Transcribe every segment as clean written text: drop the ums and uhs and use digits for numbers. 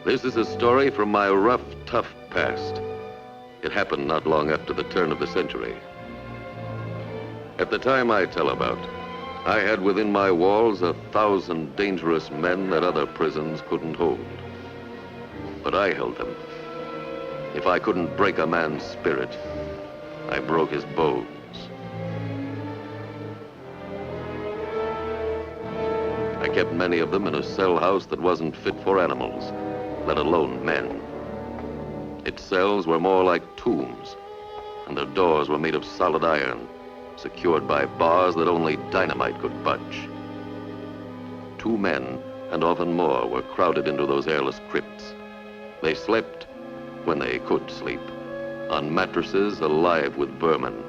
This is a story from my rough, tough past. It happened not long after the turn of the century. At the time I tell about, I had within my walls 1,000 dangerous men that other prisons couldn't hold. But I held them. If I couldn't break a man's spirit, I broke his bones. I kept many of them in a cell house that wasn't fit for animals, let alone men. Its cells were more like tombs, and their doors were made of solid iron, secured by bars that only dynamite could budge. 2 men, and often more, were crowded into those airless crypts. They slept, when they could sleep, on mattresses alive with vermin.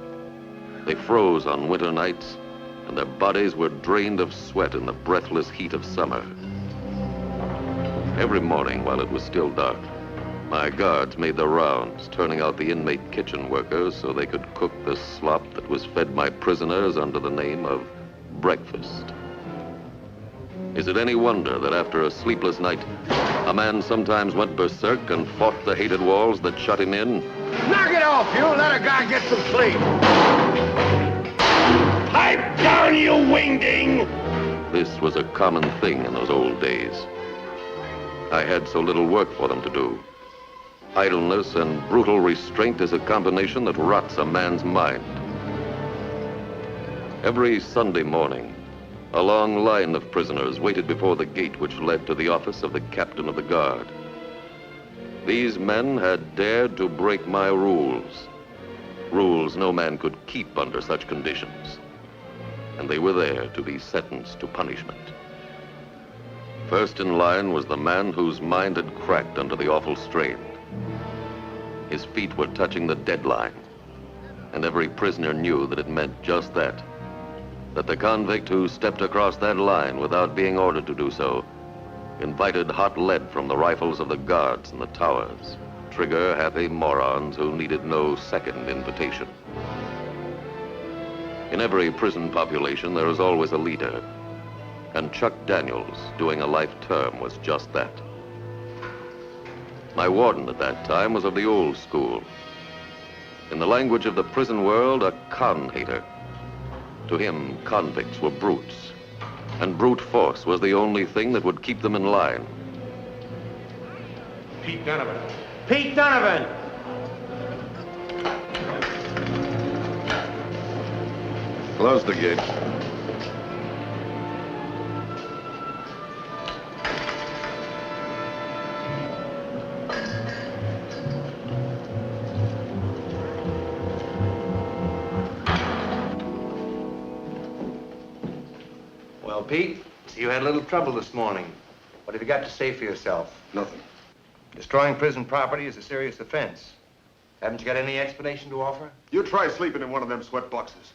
They froze on winter nights, and their bodies were drained of sweat in the breathless heat of summer. Every morning, while it was still dark, my guards made the rounds, turning out the inmate kitchen workers so they could cook the slop that was fed my prisoners under the name of breakfast. Is it any wonder that after a sleepless night, a man sometimes went berserk and fought the hated walls that shut him in? Knock it off, you! Let a guy get some sleep! Pipe down, you wingding! This was a common thing in those old days. I had so little work for them to do. Idleness and brutal restraint is a combination that rots a man's mind. Every Sunday morning, a long line of prisoners waited before the gate which led to the office of the captain of the guard. These men had dared to break my rules. Rules no man could keep under such conditions. And they were there to be sentenced to punishment. First in line was the man whose mind had cracked under the awful strain. His feet were touching the deadline, and every prisoner knew that it meant just that. That the convict who stepped across that line without being ordered to do so invited hot lead from the rifles of the guards in the towers, trigger-happy morons who needed no second invitation. In every prison population, there is always a leader, and Chuck Daniels, doing a life term, was just that. My warden at that time was of the old school. In the language of the prison world, a con-hater. To him, convicts were brutes, and brute force was the only thing that would keep them in line. Pete Donovan. Pete Donovan! Close the gate. Well, Pete, you had a little trouble this morning. What have you got to say for yourself? Nothing. Destroying prison property is a serious offense. Haven't you got any explanation to offer? You try sleeping in one of them sweat boxes.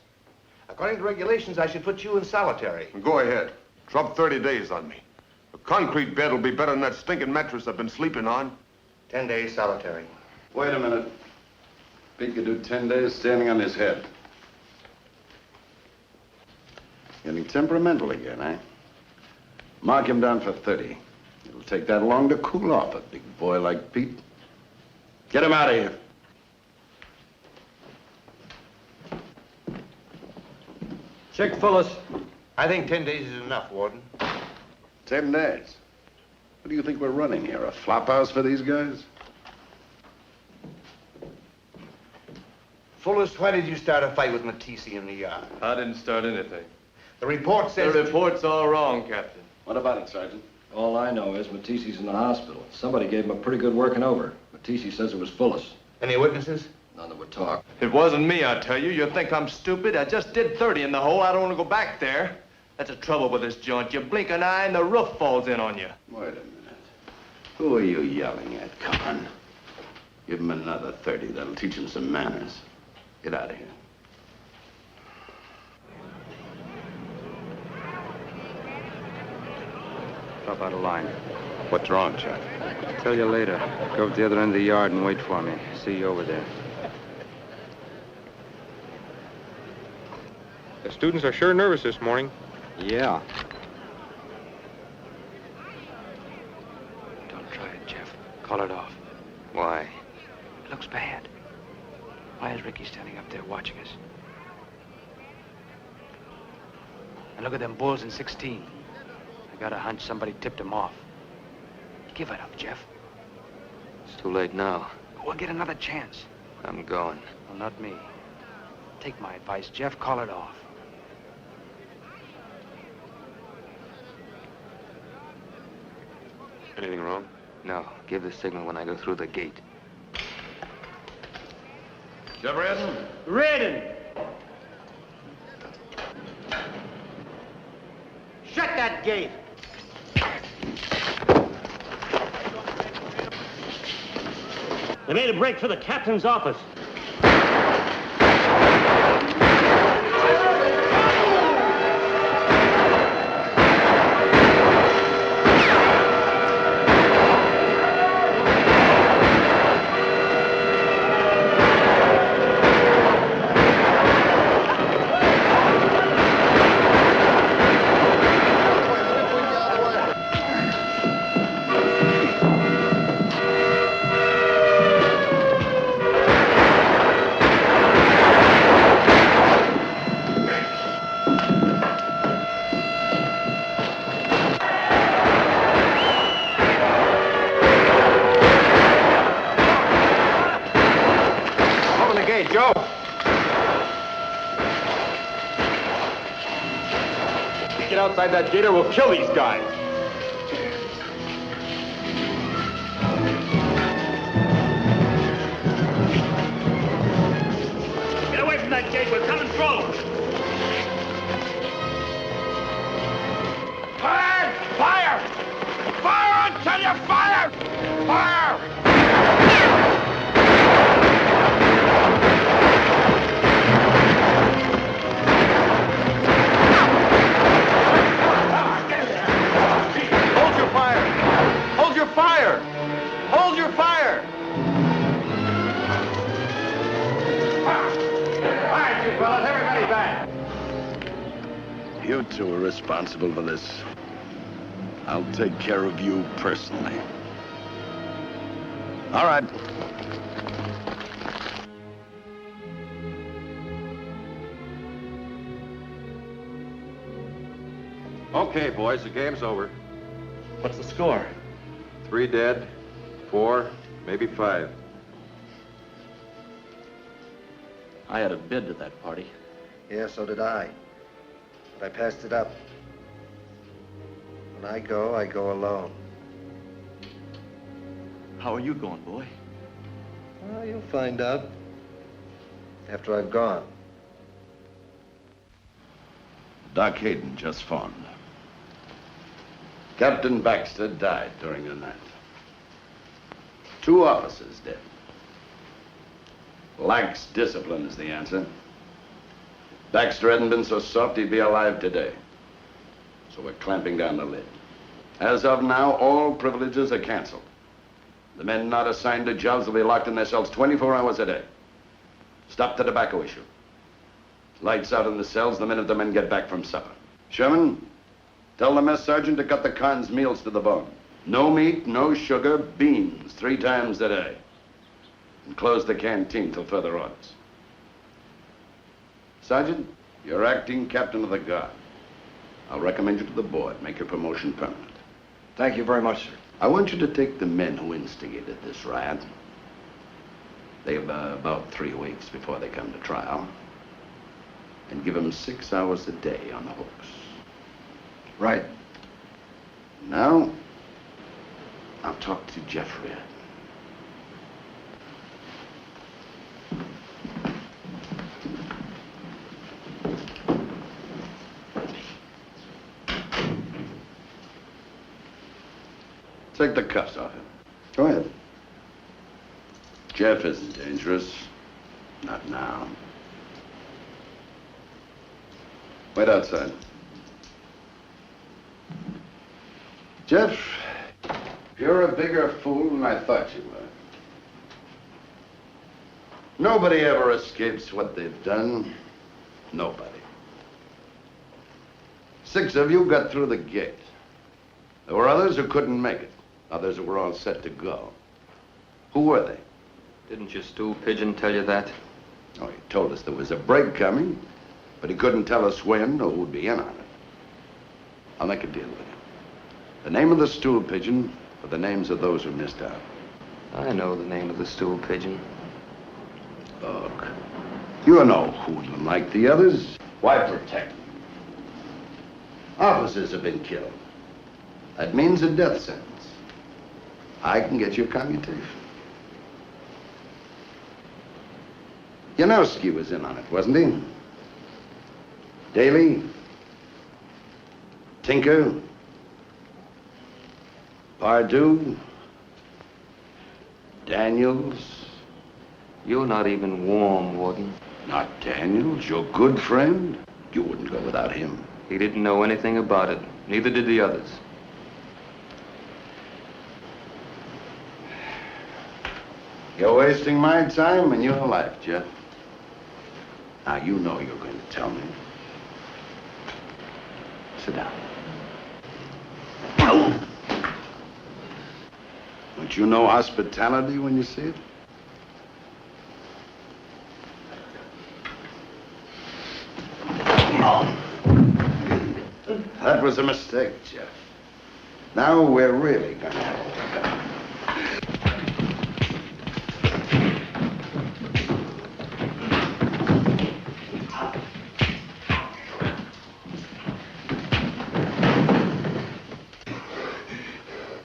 According to regulations, I should put you in solitary. Go ahead. Drop 30 days on me. A concrete bed will be better than that stinking mattress I've been sleeping on. 10 days solitary. Wait a minute. Pete could do 10 days standing on his head. Getting temperamental again, eh? Mark him down for 30. It'll take that long to cool off a big boy like Pete. Get him out of here. Check Phyllis. I think 10 days is enough, Warden. 10 days. What do you think we're running here, a flop house for these guys? Fullest, why did you start a fight with Matisse in the yard? I didn't start anything. The report says... The report's all wrong, Captain. What about it, Sergeant? All I know is Matisse's in the hospital. Somebody gave him a pretty good working over. Matisse says it was Phyllis. Any witnesses? None that would talk. It wasn't me, I tell you. You think I'm stupid? I just did 30 in the hole. I don't want to go back there. That's the trouble with this joint. You blink an eye and the roof falls in on you. Wait a minute. Who are you yelling at? Come on. Give him another 30. That'll teach him some manners. Get out of here. Drop out of line. What's wrong, Chuck? Tell you later. Go up the other end of the yard and wait for me. See you over there. The students are sure nervous this morning. Yeah. Don't try it, Jeff. Call it off. Why? It looks bad. Why is Ricky standing up there watching us? And look at them bulls in 16. I got a hunch somebody tipped them off. Give it up, Jeff. It's too late now. We'll get another chance. I'm going. Well, not me. Take my advice, Jeff. Call it off. Anything wrong? No. Give the signal when I go through the gate. Jeff Redden? Redden! Shut that gate! They made a break for the captain's office. Outside that gate or we'll kill these guys. Get away from that gate. We're coming through. Fire! Fire! Fire until you fire! Fire! Fire! Hold your fire! All right, you fellas, everybody back. You two are responsible for this. I'll take care of you personally. All right. Okay, boys, the game's over. What's the score? 3 dead, 4, maybe 5. I had a bid to that party. Yeah, so did I. But I passed it up. When I go alone. How are you going, boy? Well, you'll find out. After I've gone. Doc Hayden just phoned. Captain Baxter died during the night. 2 officers dead. Lacks discipline is the answer. Baxter hadn't been so soft he'd be alive today. So we're clamping down the lid. As of now, all privileges are canceled. The men not assigned to jobs will be locked in their cells 24 hours a day. Stop the tobacco issue. Lights out in the cells the minute the men get back from supper. Sherman, tell the mess sergeant to cut the con's meals to the bone. No meat, no sugar, beans 3 times a day. And close the canteen till further orders. Sergeant, you're acting captain of the guard. I'll recommend you to the board. Make your promotion permanent. Thank you very much, sir. I want you to take the men who instigated this riot. They have about 3 weeks before they come to trial. And give them 6 hours a day on the hooks. Right. Now, I'll talk to Jeffrey. Take the cuffs off him. Go ahead. Jeff isn't dangerous. Not now. Wait outside. Jeff, you're a bigger fool than I thought you were. Nobody ever escapes what they've done. Nobody. 6 of you got through the gate. There were others who couldn't make it. Others who were all set to go. Who were they? Didn't your stool pigeon tell you that? Oh, he told us there was a break coming, but he couldn't tell us when or who'd be in on it. I'll make a deal with you. The name of the stool pigeon are the names of those who missed out. I know the name of the stool pigeon. Look, you're no hoodlum like the others. Why protect them? Officers have been killed. That means a death sentence. I can get you a commutation. Yanowski was in on it, wasn't he? Daly? Tinker? Pardue? Daniels? You're not even warm, Warden. Not Daniels, your good friend? You wouldn't go without him. He didn't know anything about it. Neither did the others. You're wasting my time and your life, Jeff. Now, you know you're going to tell me. Sit down. Don't you know hospitality when you see it? That was a mistake, Jeff. Now we're really going to have to go.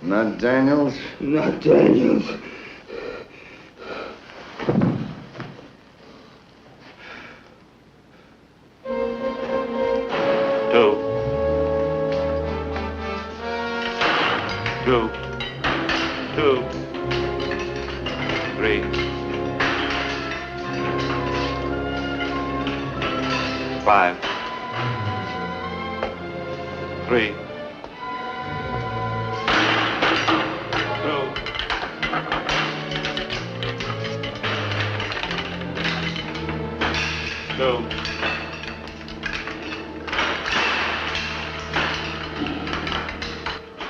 Not Daniels? Not Daniels. Two. 3. 5. 3. 2.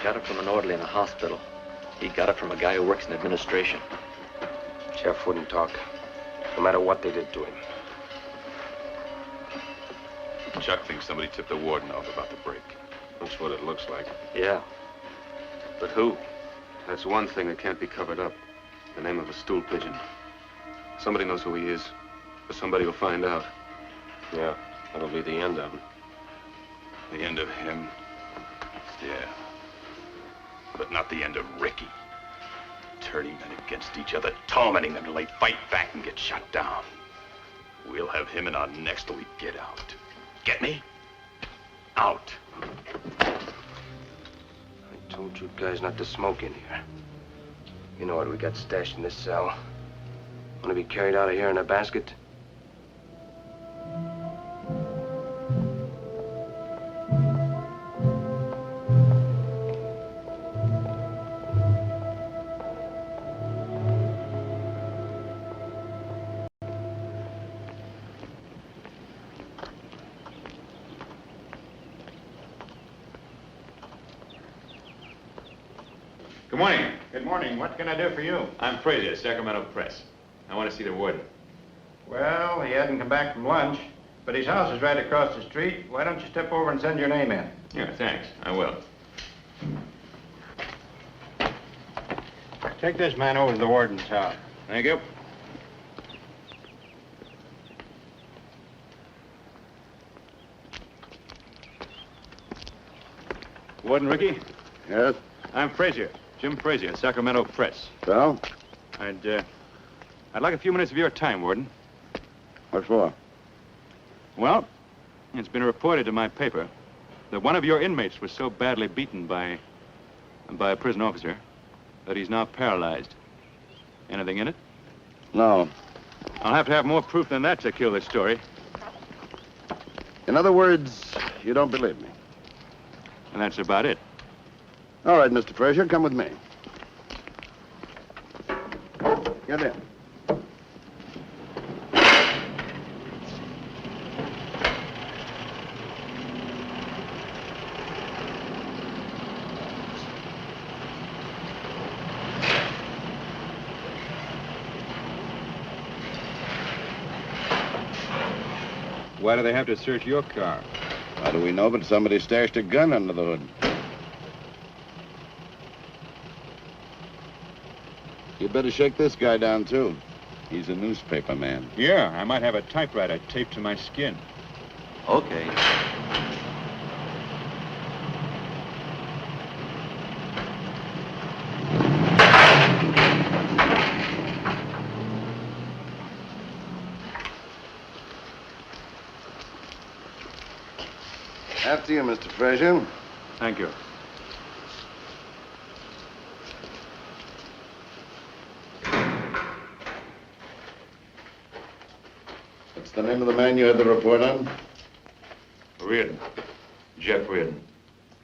Got it from an orderly in a hospital. He got it from a guy who works in administration. Jeff wouldn't talk, no matter what they did to him. Chuck thinks somebody tipped the warden off about the break. That's what it looks like. Yeah. But who? That's one thing that can't be covered up. The name of a stool pigeon. Somebody knows who he is, or somebody will find out. Yeah, that'll be the end of him. The end of him? Yeah. But not the end of Ricky. Turning men against each other, tormenting them till they fight back and get shot down. We'll have him in our necks till we get out. Get me? Out. I told you guys not to smoke in here. You know what we got stashed in this cell. Want to be carried out of here in a basket? Good morning. Good morning. What can I do for you? I'm Frazier, Sacramento Press. I want to see the warden. Well, he hadn't come back from lunch, but his house is right across the street. Why don't you step over and send your name in? Yeah, thanks. I will. Take this man over to the warden's house. Thank you. Warden Ricky? Yes? I'm Frazier. Jim Frazier, Sacramento Press. So? I'd like a few minutes of your time, Warden. What for? Well, it's been reported in my paper that one of your inmates was so badly beaten by a prison officer that he's now paralyzed. Anything in it? No. I'll have to have more proof than that to kill this story. In other words, you don't believe me. And that's about it. All right, Mr. Frazier, come with me. Get in. Why do they have to search your car? How do we know but somebody stashed a gun under the hood? You better shake this guy down, too. He's a newspaper man. Yeah, I might have a typewriter taped to my skin. Okay. After you, Mr. Frazier. Thank you. What's the name of the man you had the report on? Reardon. Jeff Reardon.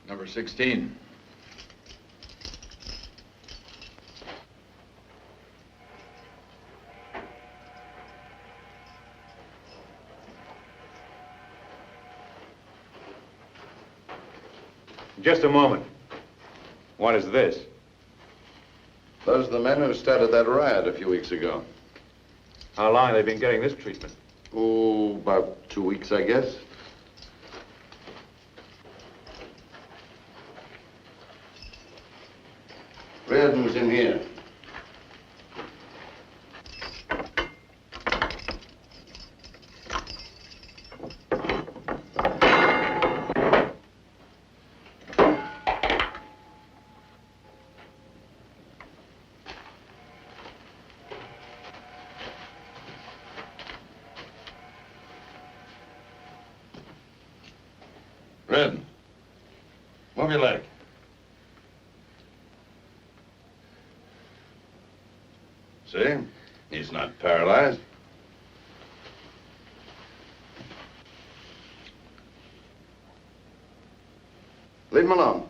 Number 16. Just a moment. What is this? Those are the men who started that riot a few weeks ago. How long have they been getting this treatment? Oh, about 2 weeks, I guess. Reardon's in here. Reardon, move your leg. See? He's not paralyzed. Leave him alone.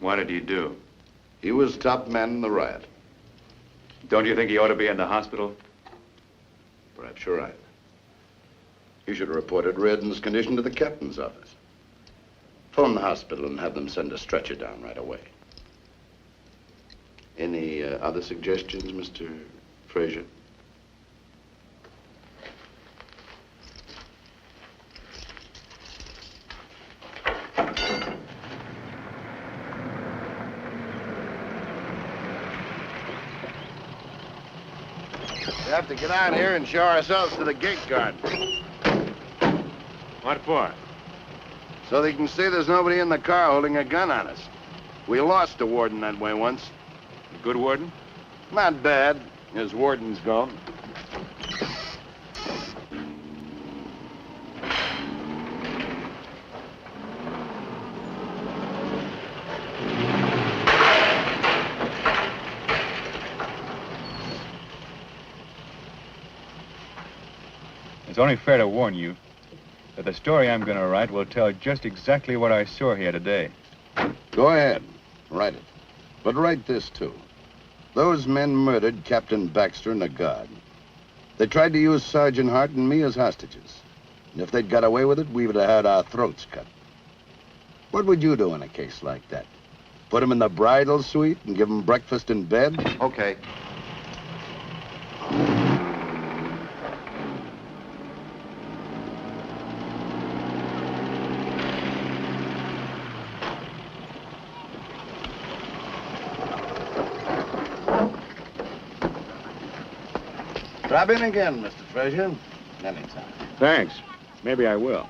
What did he do? He was top man in the riot. Don't you think he ought to be in the hospital? Perhaps you're right. You should have reported Reardon's condition to the captain's office. Phone the hospital and have them send a stretcher down right away. Any other suggestions, Mr. Frazier? We have to get out here and show ourselves to the gate guard. What for? So they can see there's nobody in the car holding a gun on us. We lost a warden that way once. A good warden? Not bad. His warden's gone. It's only fair to warn you that the story I'm going to write will tell just exactly what I saw here today. Go ahead. Write it. But write this, too. Those men murdered Captain Baxter and the guard. They tried to use Sergeant Hart and me as hostages. And if they'd got away with it, we would have had our throats cut. What would you do in a case like that? Put them in the bridal suite and give them breakfast in bed? Okay. Drop in again, Mr. Frazier. Anytime. Thanks. Maybe I will.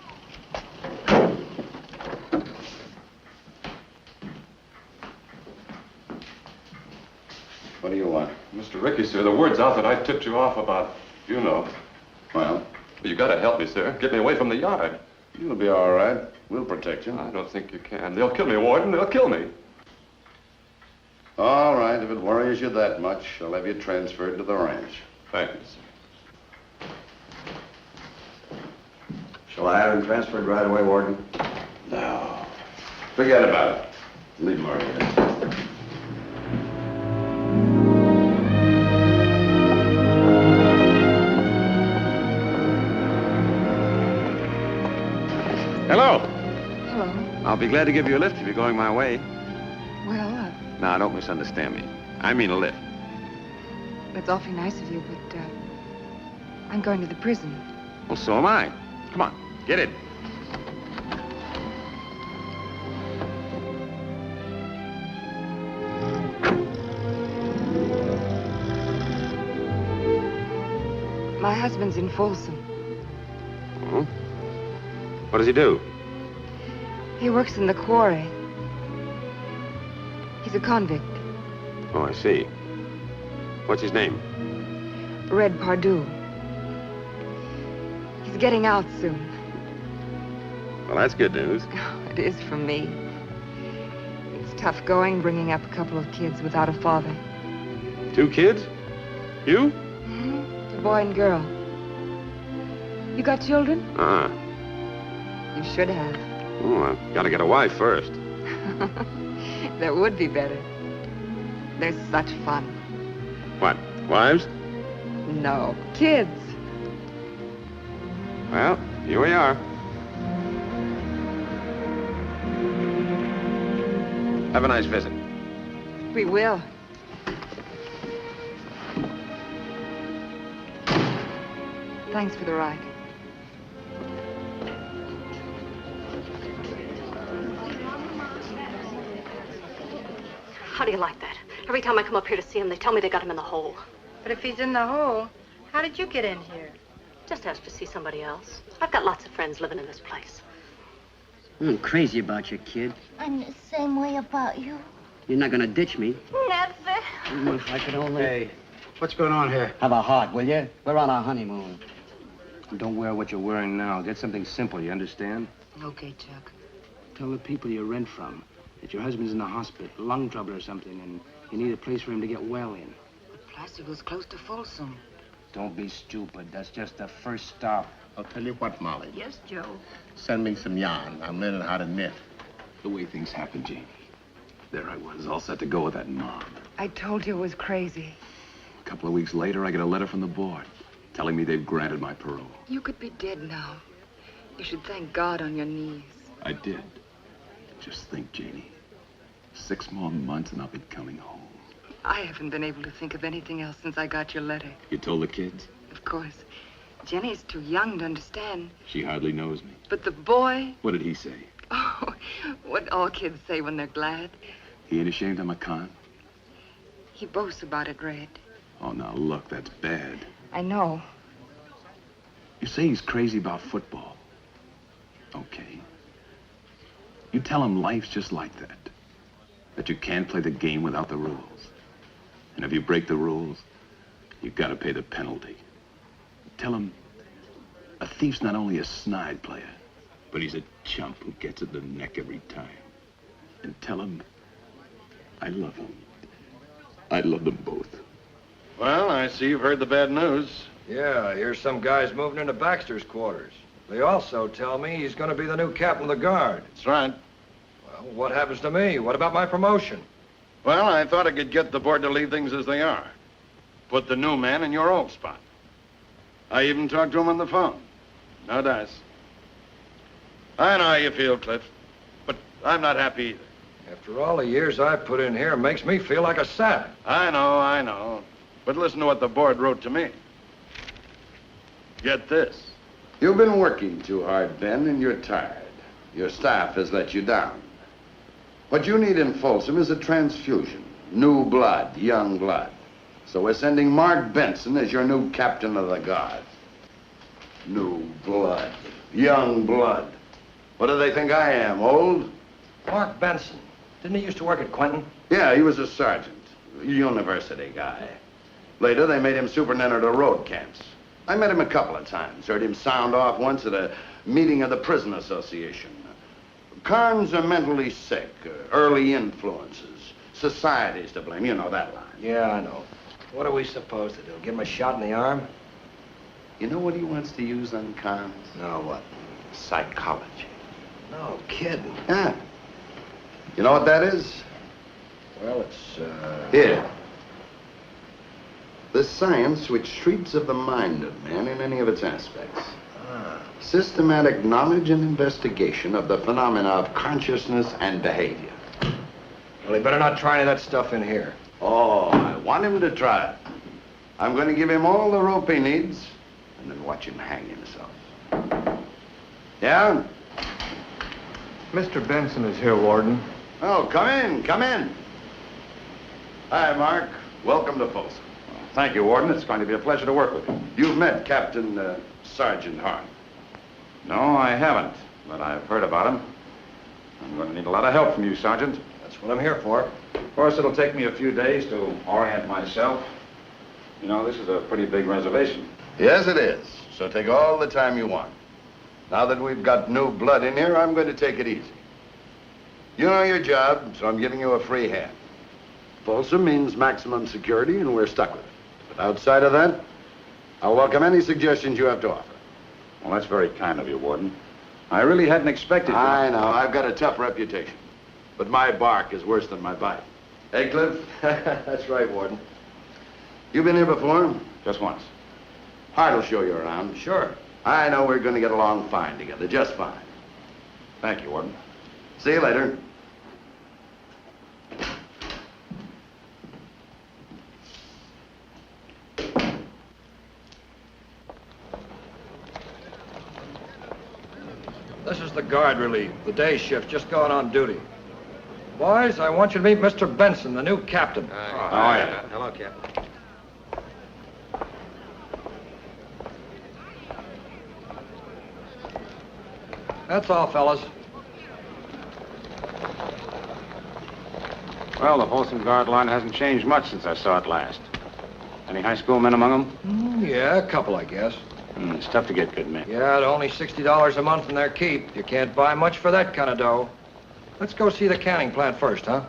What do you want? Mr. Ricky, sir, the word's out that I tipped you off about, you know. Well? You gotta help me, sir. Get me away from the yard. You'll be all right. We'll protect you. I don't think you can. They'll kill me, Warden. They'll kill me. All right, if it worries you that much, I'll have you transferred to the ranch. Thank you, sir. Shall I have him transferred right away, Warden? No. Forget about it. Leave him over here. Hello. Hello. I'll be glad to give you a lift if you're going my way. Well, Now, don't misunderstand me. I mean a lift. that's awfully nice of you, but I'm going to the prison. Well, so am I. Come on, get in. My husband's in Folsom. Oh? What does he do? He works in the quarry. He's a convict. Oh, I see. What's his name? Red Pardue. He's getting out soon. Well, that's good news. It is for me. It's tough going, bringing up a couple of kids without a father. 2 kids? You? A boy and girl. You got children? Uh-uh. You should have. Oh, I've got to get a wife first. That would be better. They're such fun. What, wives? No, kids. Well, here we are. Have a nice visit. We will. Thanks for the ride. How do you like that? Every time I come up here to see him, they tell me they got him in the hole. But if he's in the hole, how did you get in here? Just asked to see somebody else. I've got lots of friends living in this place. I'm crazy about you, kid. I'm the same way about you. You're not gonna ditch me. Never. If I could only... Hey, what's going on here? Have a heart, will you? We're on our honeymoon. Don't wear what you're wearing now. Get something simple, you understand? Okay, Chuck. Tell the people you rent from that your husband's in the hospital, lung trouble or something, and you need a place for him to get well in. Placerville's close to Folsom. Don't be stupid. That's just the first stop. I'll tell you what, Molly. Yes, Joe. Send me some yarn. I'm learning how to knit. The way things happened, Janie. There I was, all set to go with that mob. I told you it was crazy. A couple of weeks later, I get a letter from the board telling me they've granted my parole. You could be dead now. You should thank God on your knees. I did. Just think, Janie. 6 more months and I'll be coming home. I haven't been able to think of anything else since I got your letter. You told the kids? Of course. Jenny's too young to understand. She hardly knows me. But the boy... What did he say? Oh, what all kids say when they're glad. He ain't ashamed I'm a con? He boasts about it, Red. Oh, now look, that's bad. I know. You say he's crazy about football. Okay. You tell him life's just like that. That you can't play the game without the rules. And if you break the rules, you've got to pay the penalty. Tell him a thief's not only a snide player, but he's a chump who gets it in the neck every time. And tell him I love him. I love them both. Well, I see you've heard the bad news. Yeah, I hear some guy's moving into Baxter's quarters. They also tell me he's going to be the new captain of the guard. That's right. Well, what happens to me? What about my promotion? Well, I thought I could get the board to leave things as they are. Put the new man in your old spot. I even talked to him on the phone. No dice. I know how you feel, Cliff, but I'm not happy either. After all the years I've put in here, it makes me feel like a sap. I know. But listen to what the board wrote to me. Get this. You've been working too hard, Ben, and you're tired. Your staff has let you down. What you need in Folsom is a transfusion. New blood, young blood. So we're sending Mark Benson as your new captain of the guard. New blood, young blood. What do they think I am, old? Mark Benson. Didn't he used to work at Quentin? Yeah, he was a sergeant, university guy. Later, they made him superintendent of road camps. I met him a couple of times. Heard him sound off once at a meeting of the Prison Association. Carns are mentally sick, early influences, society's to blame. You know that line. Yeah, I know. What are we supposed to do? Give him a shot in the arm? You know what he wants to use on Carns? No, what? Psychology. No kidding. Yeah. You know what that is? Well, it's, Here. The science which treats of the mind of man in any of its aspects. Systematic knowledge and investigation of the phenomena of consciousness and behavior. Well, he better not try any of that stuff in here. Oh, I want him to try it. I'm going to give him all the rope he needs, and then watch him hang himself. Yeah? Mr. Benson is here, Warden. Oh, come in, come in. Hi, Mark. Welcome to Folsom. Thank you, Warden. It's going to be a pleasure to work with you. You've met Captain Sergeant Hart. No, I haven't, but I've heard about him. I'm going to need a lot of help from you, Sergeant. That's what I'm here for. Of course, it'll take me a few days to orient myself. You know, this is a pretty big reservation. Yes, it is. So take all the time you want. Now that we've got new blood in here, I'm going to take it easy. You know your job, so I'm giving you a free hand. Folsom means maximum security, and we're stuck with it. But outside of that, I'll welcome any suggestions you have to offer. Well, that's very kind of you, Warden. I really hadn't expected you. I know. I've got a tough reputation. But my bark is worse than my bite. Hey, Cliff? That's right, Warden. You been here before? Just once. Hart will show you around. Sure. I know we're going to get along fine together, just fine. Thank you, Warden. See you later. This is the guard relief, the day shift, just going on duty. Boys, I want you to meet Mr. Benson, the new captain. yeah. Hello, Captain. That's all, fellas. Well, the Folsom Guard line hasn't changed much since I saw it last. Any high school men among them? Yeah, a couple, I guess. It's tough to get good men. Yeah, at only $60 a month in their keep. You can't buy much for that kind of dough. Let's go see the canning plant first, huh?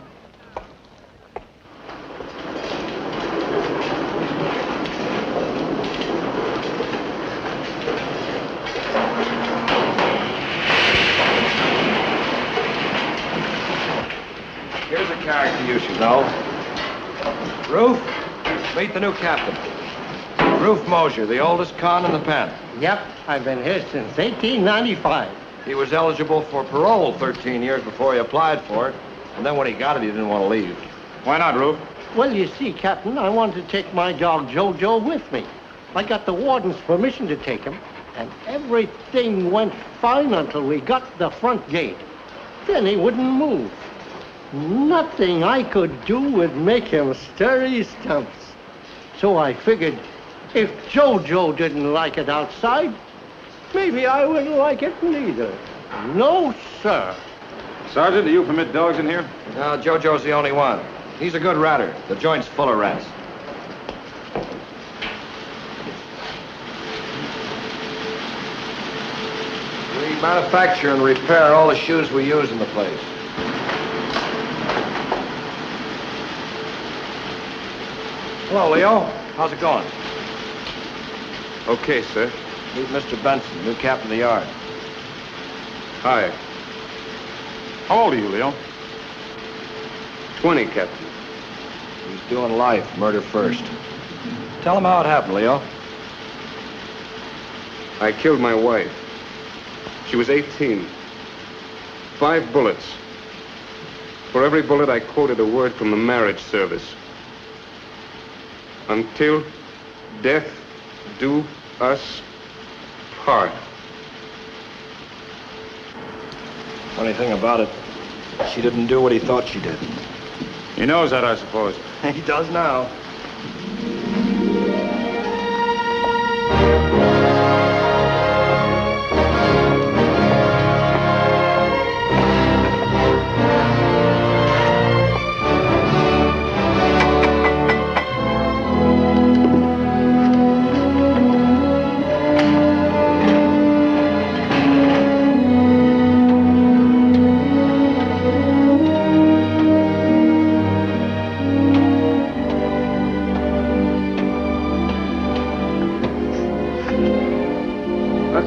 Here's a character you should know. Ruth, meet the new captain. Ruth Mosier, the oldest con in the pen. Yep, I've been here since 1895. He was eligible for parole 13 years before he applied for it, and then when he got it, he didn't want to leave. Why not, Ruth? Well, you see, Captain, I wanted to take my dog Jojo with me. I got the warden's permission to take him, and everything went fine until we got the front gate. Then he wouldn't move. Nothing I could do would make him stir his stumps. So I figured, if Jojo didn't like it outside, maybe I wouldn't like it neither. No, sir. Sergeant, do you permit dogs in here? No, Jojo's the only one. He's a good ratter. The joint's full of rats. We manufacture and repair all the shoes we use in the place. Hello, Leo. How's it going? Okay, sir. Meet Mr. Benson, new captain of the yard. Hi. How old are you, Leo? 20, Captain. He's doing life, murder first. Tell him how it happened, Leo. I killed my wife. She was 18. 5 bullets. For every bullet, I quoted a word from the marriage service. Until death do us part. Funny thing about it, she didn't do what he thought she did. He knows that, I suppose. He does now.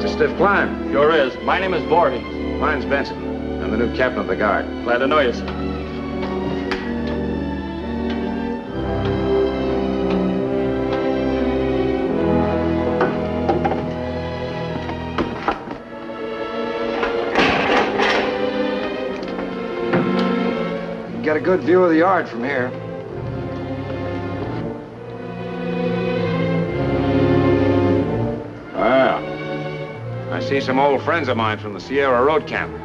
Stiff climb. Sure is. My name is Voorhees. Mine's Benson. I'm the new captain of the guard. Glad to know you, sir. Get a good view of the yard from here. Ah. I see some old friends of mine from the Sierra Road camp.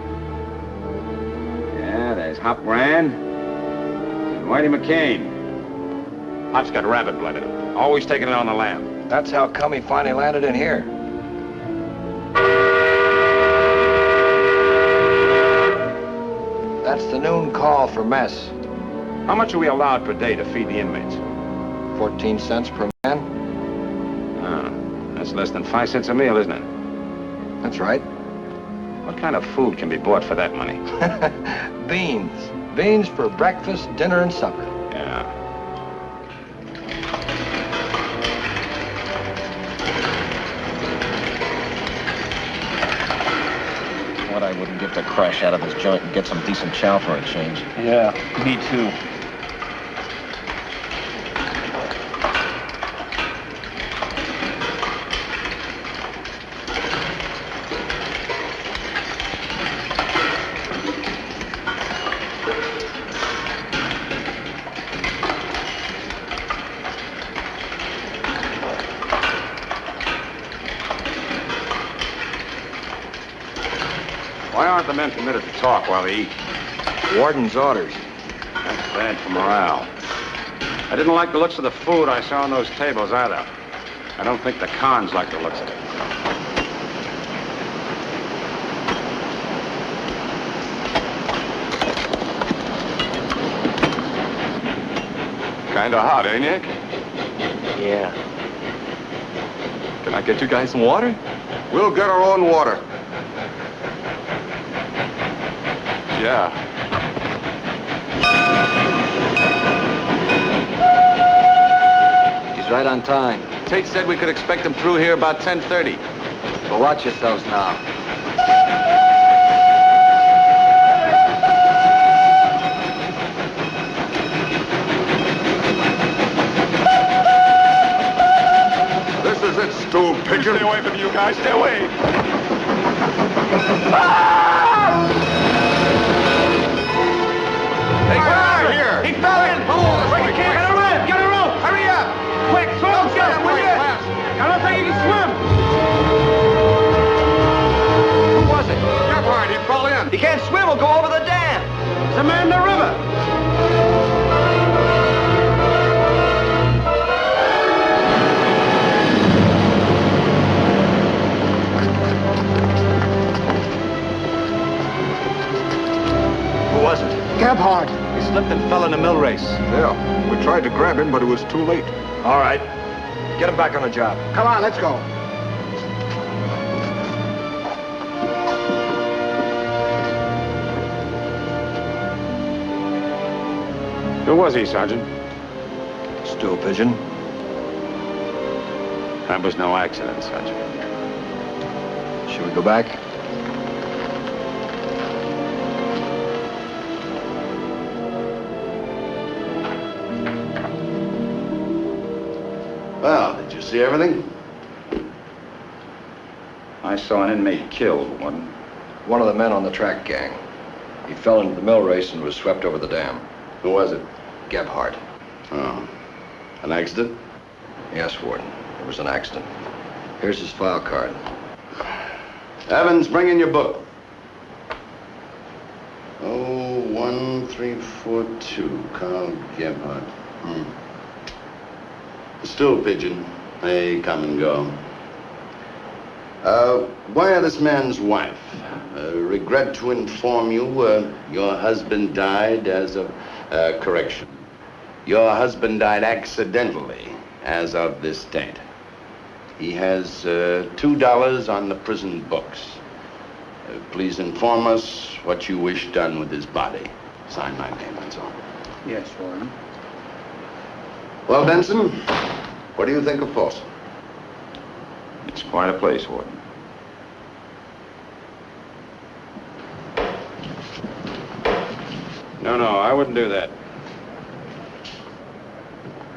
Yeah, there's Hop Brand and Whitey McCain. Hop's got rabbit blood in him. Always taking it on the lam. That's how come he finally landed in here. That's the noon call for mess. How much are we allowed per day to feed the inmates? 14 cents per man. Ah, that's less than 5 cents a meal, isn't it? That's right. What kind of food can be bought for that money? Beans. Beans for breakfast, dinner, and supper. Yeah. What I wouldn't give to crash out of this joint and get some decent chow for a change. Yeah, me too. Why aren't the men permitted to talk while they eat? Warden's orders. That's bad for morale. I didn't like the looks of the food I saw on those tables either. I don't think the cons like the looks of it. Kinda hot, ain't it? Yeah. Can I get you guys some water? We'll get our own water. Yeah. He's right on time. Tate said we could expect him through here about 10:30. Well, watch yourselves now. This is it, stool pigeon. Stay away from you guys. Stay away. Hey, get out of here! He fell in. Quick, Get a rope. Get a rope. Hurry up. Quick, swim. Get him, will you? I don't think you can swim. Who was it? Gephardt, he fell in. He can't swim. We'll go over the dam. There's a man in the river. Who was it? Gephardt. He slipped and fell in a mill race. Yeah, we tried to grab him, but it was too late. All right. Get him back on the job. Come on, let's go. Who was he, Sergeant? Stool pigeon. That was no accident, Sergeant. Should we go back? Well, did you see everything? I saw an inmate killed, One of the men on the track gang. He fell into the mill race and was swept over the dam. Who was it? Gephardt. Oh. An accident? Yes, Warden. It was an accident. Here's his file card. Evans, bring in your book. Oh, 1342, Carl Gephardt. The stool pigeon. They come and go. Wire this man's wife. Regret to inform you, your husband died as of... correction. Your husband died accidentally as of this date. He has $2 on the prison books. Please inform us what you wish done with his body. Sign my name, that's all. Yes, Warden. Well, Benson, what do you think of Folsom? It's quite a place, Warden. No, I wouldn't do that.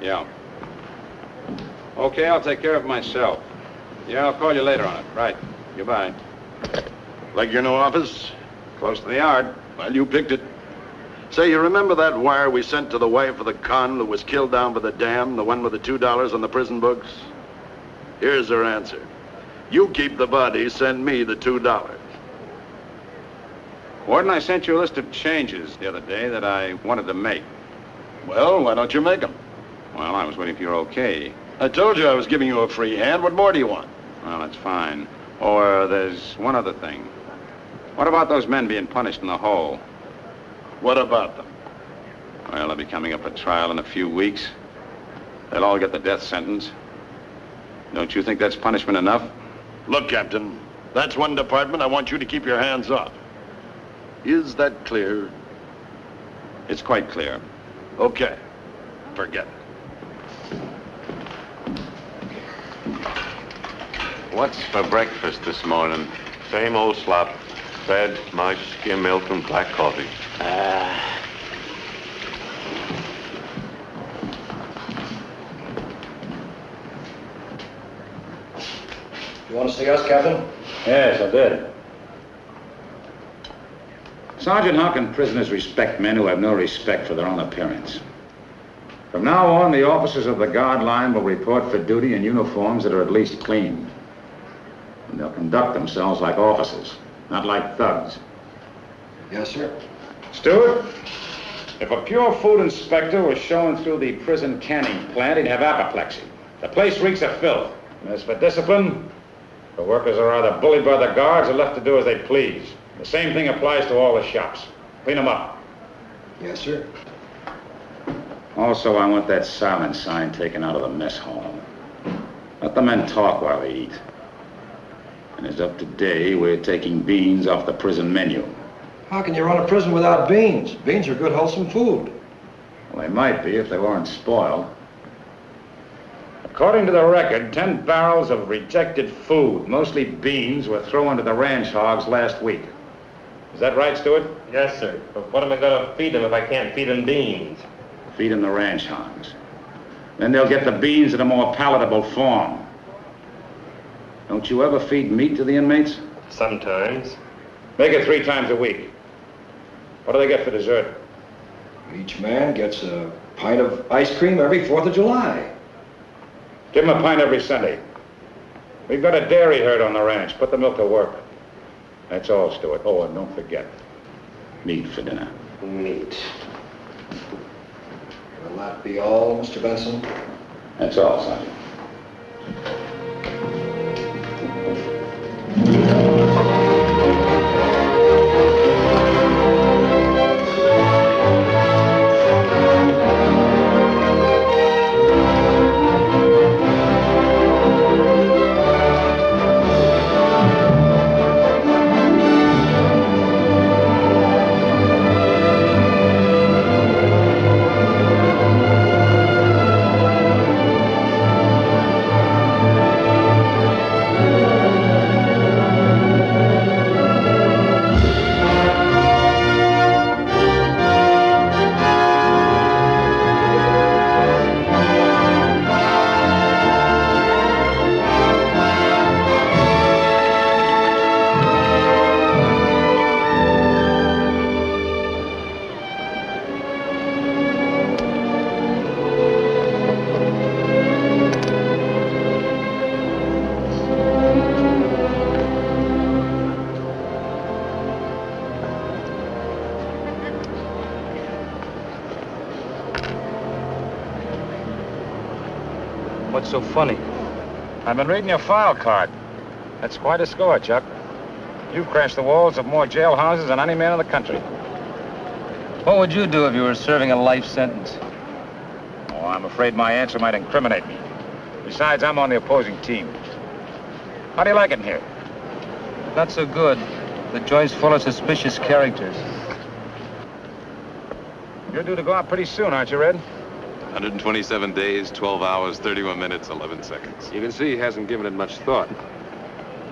Yeah. Okay, I'll take care of it myself. Yeah, I'll call you later on it. Right. Goodbye. Like your new office? Close to the yard. Well, you picked it. Say, you remember that wire we sent to the wife of the con who was killed down by the dam, the one with the $2 on the prison books? Here's her answer. You keep the body, send me the $2. Warden, I sent you a list of changes the other day that I wanted to make. Well, why don't you make them? Well, I was waiting for your okay. I told you I was giving you a free hand. What more do you want? Well, that's fine. Or there's one other thing. What about those men being punished in the hole? What about them? Well, they'll be coming up for trial in a few weeks. They'll all get the death sentence. Don't you think that's punishment enough? Look, Captain, that's one department I want you to keep your hands off. Is that clear? It's quite clear. Okay. Forget it. What's for breakfast this morning? Same old slop. Bread, mush, skim milk, and black coffee. You want to see us, Captain? Yes, I did. Sergeant, how can prisoners respect men who have no respect for their own appearance? From now on, the officers of the guard line will report for duty in uniforms that are at least clean. And they'll conduct themselves like officers, not like thugs. Yes, sir. Stewart, if a pure food inspector was showing through the prison canning plant, he'd have apoplexy. The place reeks of filth. And as for discipline, the workers are either bullied by the guards or left to do as they please. The same thing applies to all the shops. Clean them up. Yes, sir. Also, I want that silent sign taken out of the mess hall. Let the men talk while they eat. And as of today, we're taking beans off the prison menu. How can you run a prison without beans? Beans are good, wholesome food. Well, they might be if they weren't spoiled. According to the record, 10 barrels of rejected food, mostly beans, were thrown to the ranch hogs last week. Is that right, Stewart? Yes, sir. But what am I going to feed them if I can't feed them beans? Feed them the ranch hogs. Then they'll get the beans in a more palatable form. Don't you ever feed meat to the inmates? Sometimes. Make it 3 times a week. What do they get for dessert? Each man gets a pint of ice cream every 4th of July. Give them a pint every Sunday. We've got a dairy herd on the ranch. Put the milk to work. That's all, Stewart. Oh, and don't forget, meat for dinner. Meat. Will that be all, Mr. Benson? That's all, Sergeant. What's so funny? I've been reading your file card. That's quite a score, Chuck. You've crashed the walls of more jailhouses than any man in the country. What would you do if you were serving a life sentence? Oh, I'm afraid my answer might incriminate me. Besides, I'm on the opposing team. How do you like it in here? Not so good. The joint's full of suspicious characters. You're due to go out pretty soon, aren't you, Red? 127 days, 12 hours, 31 minutes, 11 seconds. You can see he hasn't given it much thought.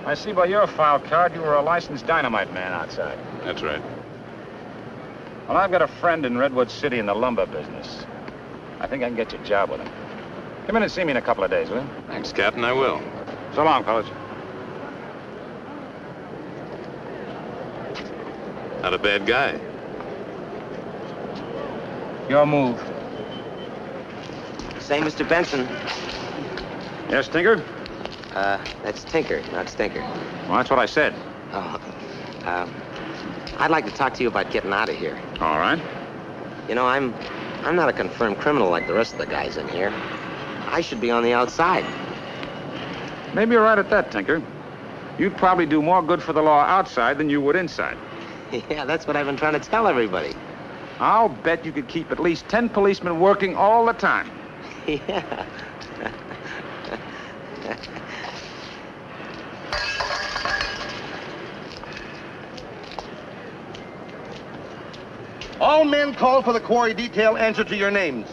I see by your file card you were a licensed dynamite man outside. That's right. Well, I've got a friend in Redwood City in the lumber business. I think I can get you a job with him. Come in and see me in a couple of days, will you? Thanks, Captain, I will. So long, fellas. Not a bad guy. Your move. Say, Mr. Benson. Yes, Tinker? That's Tinker, not Stinker. Well, that's what I said. Oh, I'd like to talk to you about getting out of here. All right. You know, I'm not a confirmed criminal like the rest of the guys in here. I should be on the outside. Maybe you're right at that, Tinker. You'd probably do more good for the law outside than you would inside. Yeah, that's what I've been trying to tell everybody. I'll bet you could keep at least 10 policemen working all the time. Yeah. All men called for the quarry detail answer to your names.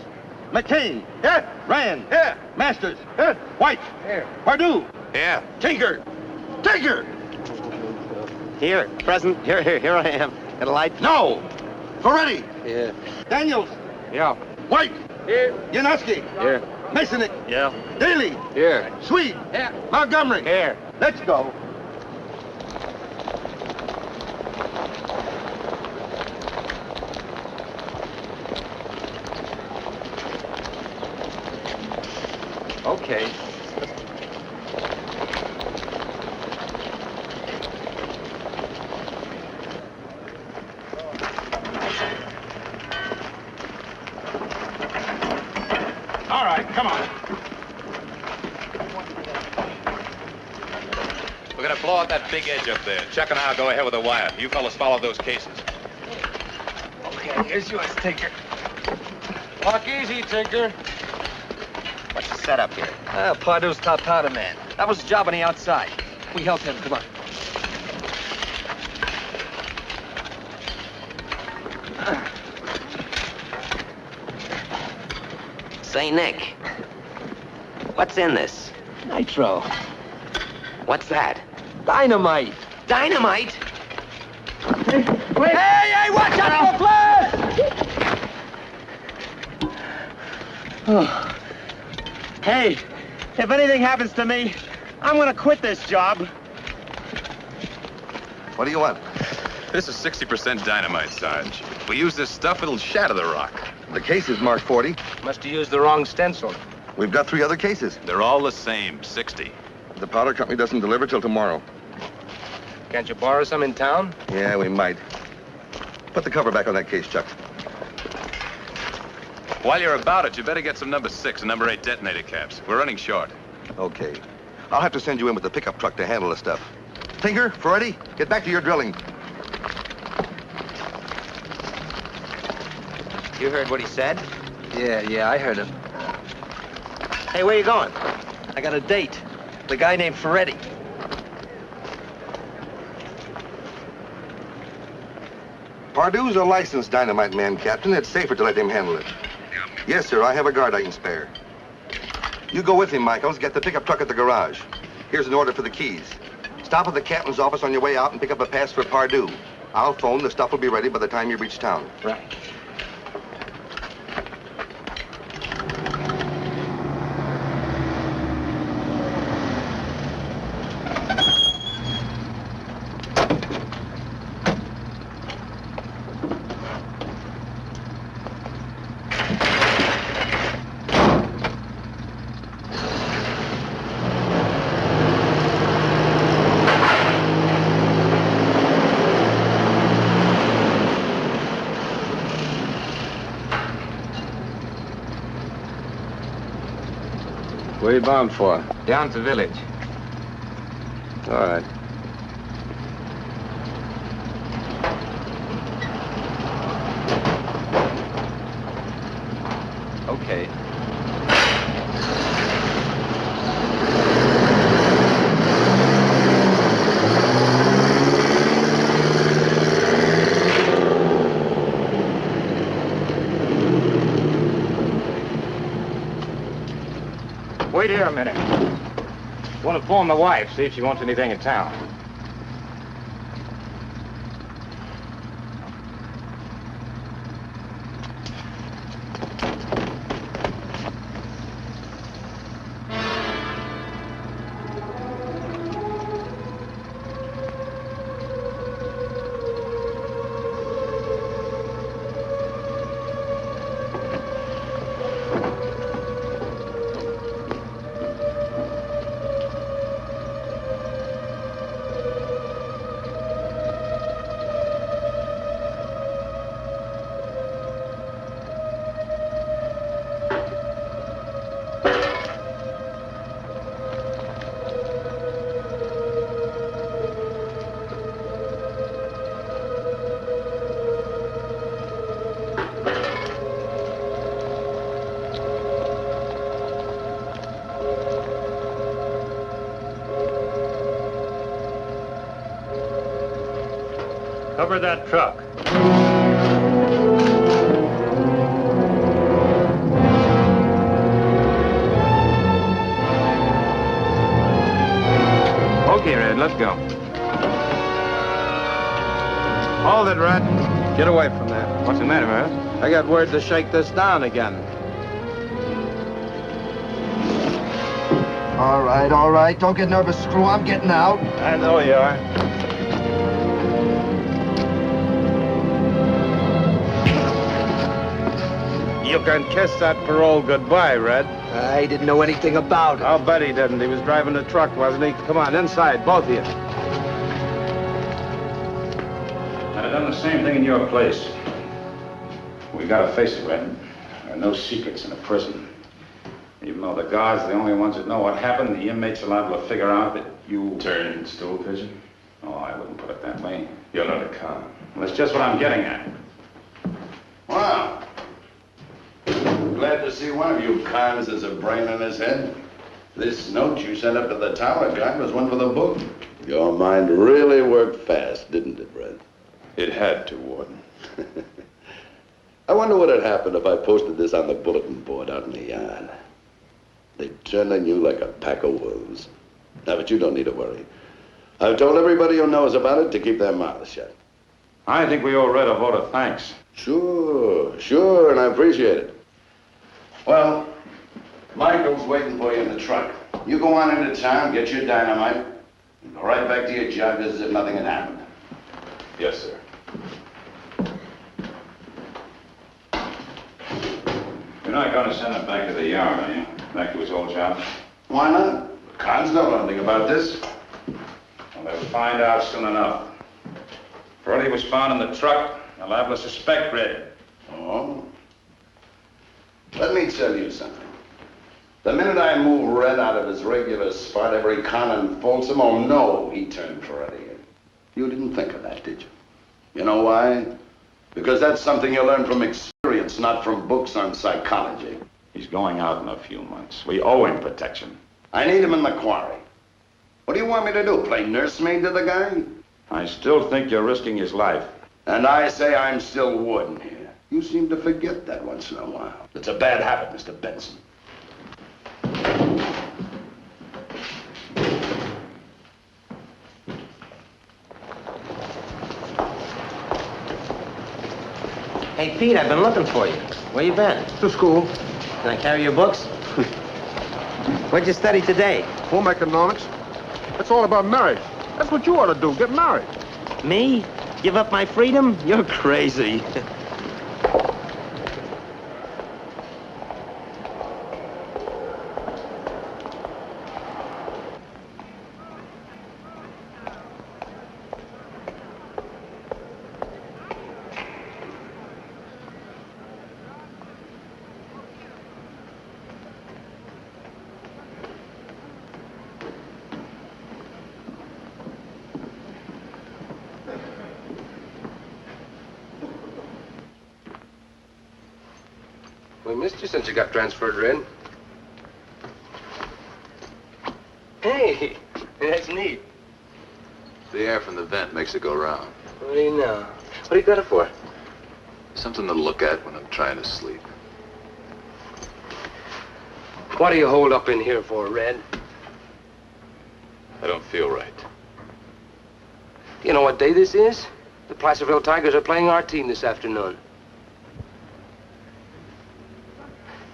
McCain. Here. Rand. Here. Masters. Here. White. Here. Pardue. Here. Tinker. Tinker. Here, present. Here I am. Got a light? No. Ferretti. Yeah. Daniels. Yeah. White. Here. Yanowski. Here. Masonic. Yeah. Daly. Here. Swede. Here. Montgomery. Here. Let's go. Okay. All right, come on. We're gonna blow out that big edge up there. Chuck and I'll go ahead with the wire. You fellas follow those cases. Okay, here's yours, Tinker. Walk easy, Tinker. What's the setup here? Pardue's top powder man. That was a job on the outside. We helped him. Come on. Say, Nick, what's in this? Nitro. What's that? Dynamite. Dynamite? Wait. Hey, watch out for flash! Oh. Hey, if anything happens to me, I'm gonna quit this job. What do you want? This is 60% dynamite, Sarge. If we use this stuff, it'll shatter the rock. The case is marked 40. Must have used the wrong stencil. We've got 3 other cases. They're all the same, 60. The powder company doesn't deliver till tomorrow. Can't you borrow some in town? Yeah, we might. Put the cover back on that case, Chuck. While you're about it, you better get some number 6 and number 8 detonator caps. We're running short. Okay. I'll have to send you in with the pickup truck to handle the stuff. Tinker, Ferretti, get back to your drilling. You heard what he said? Yeah, I heard him. Hey, where you going? I got a date. The guy named Ferretti. Pardue's a licensed dynamite man, Captain. It's safer to let him handle it. Yes, sir. I have a guard I can spare. You go with him, Michaels. Get the pickup truck at the garage. Here's an order for the keys. Stop at the captain's office on your way out and pick up a pass for Pardue. I'll phone. The stuff will be ready by the time you reach town. Right. Where you bound for? Down to village. All right. Okay. Wait here a minute. Want to phone the wife, see if she wants anything in town. Cover that truck. Okay, Red, let's go. Hold it, Red. Get away from that. What's the matter, Red? I got word to shake this down again. All right. Don't get nervous, Screw. I'm getting out. I know you are. You can kiss that parole goodbye, Red. I didn't know anything about it. I'll bet he didn't. He was driving the truck, wasn't he? Come on, inside, both of you. I'd have done the same thing in your place. We gotta face it, Red. There are no secrets in a prison. Even though the guards are the only ones that know what happened, the inmates are liable to figure out that you... Turned stool pigeon? Oh, I wouldn't put it that way. You're not a con. Well, that's just what I'm getting at. Wow. Glad to see one of you cons has a brain in his head. This note you sent up to the tower guy was one for the book. Your mind really worked fast, didn't it, Red? It had to, Warden. I wonder what had happened if I posted this on the bulletin board out in the yard. They'd turn on you like a pack of wolves. Now, but you don't need to worry. I've told everybody who knows about it to keep their mouths shut. I think we owe Red a vote of thanks. Sure, and I appreciate it. Well, Michael's waiting for you in the truck. You go on into town, get your dynamite, and go right back to your job as if nothing had happened. Yes, sir. You're not going to send him back to the yard, are you? Back to his old job? Why not? The cons know nothing about this. Well, they'll find out soon enough. Burley was found in the truck. They're liable to suspect Red. Oh? Let me tell you something. The minute I move Red out of his regular spot, every con in Folsom will know he turned Freddy in. You didn't think of that, did you? You know why? Because that's something you learn from experience, not from books on psychology. He's going out in a few months. We owe him protection. I need him in the quarry. What do you want me to do, play nursemaid to the guy? I still think you're risking his life. And I say I'm still warden here. You seem to forget that once in a while. It's a bad habit, Mr. Benson. Hey, Pete, I've been looking for you. Where you been? To school. Can I carry your books? What'd you study today? Home economics. That's all about marriage. That's what you ought to do, get married. Me? Give up my freedom? You're crazy. We missed you since you got transferred, Red. Hey, that's neat. The air from the vent makes it go round. What do you know? What do you got it for? Something to look at when I'm trying to sleep. What do you hold up in here for, Red? I don't feel right. You know what day this is? The Placerville Tigers are playing our team this afternoon.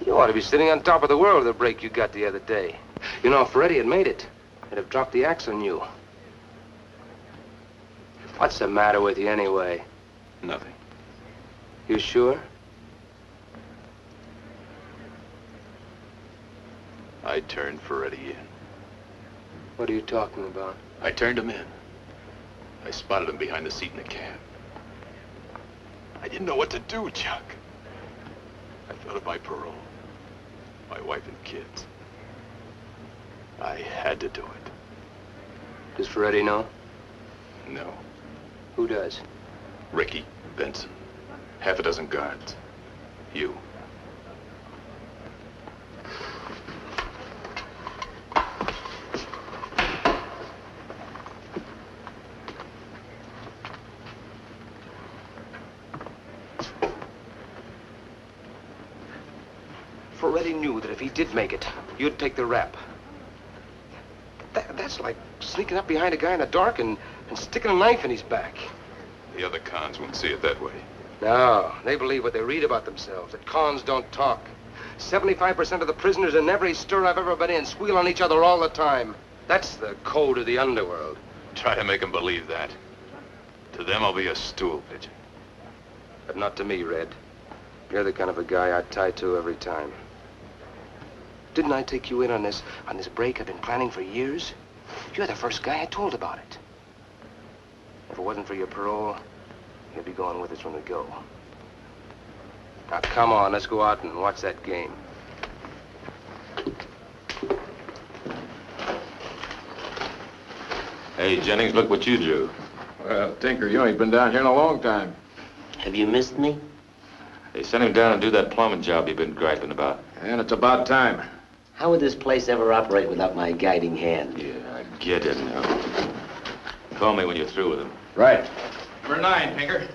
You ought to be sitting on top of the world with the break you got the other day. You know, if Freddie had made it, he'd have dropped the axe on you. What's the matter with you anyway? Nothing. You sure? I turned Ferretti in. What are you talking about? I turned him in. I spotted him behind the seat in the cab. I didn't know what to do, Chuck. I thought of my parole, my wife and kids. I had to do it. Does Ferretti know? No. Who does? Ricky, Benson, half a dozen guards. You. already knew that if he did make it, you'd take the rap. That's like sneaking up behind a guy in the dark and sticking a knife in his back. The other cons won't see it that way. No, they believe what they read about themselves, that cons don't talk. 75% of the prisoners in every stir I've ever been in squeal on each other all the time. That's the code of the underworld. Try to make them believe that. To them, I'll be a stool pigeon. But not to me, Red. You're the kind of a guy I'd tie to every time. Didn't I take you in on this break I've been planning for years? You're the first guy I told about it. If it wasn't for your parole, you'd be going with us when we go. Now, come on, let's go out and watch that game. Hey, Jennings, look what you drew. Well, Tinker, you ain't been down here in a long time. Have you missed me? They sent him down and do that plumbing job you've been griping about. And it's about time. How would this place ever operate without my guiding hand? Yeah, I get it now. Call me when you're through with him. Right. Number 9, Tinker.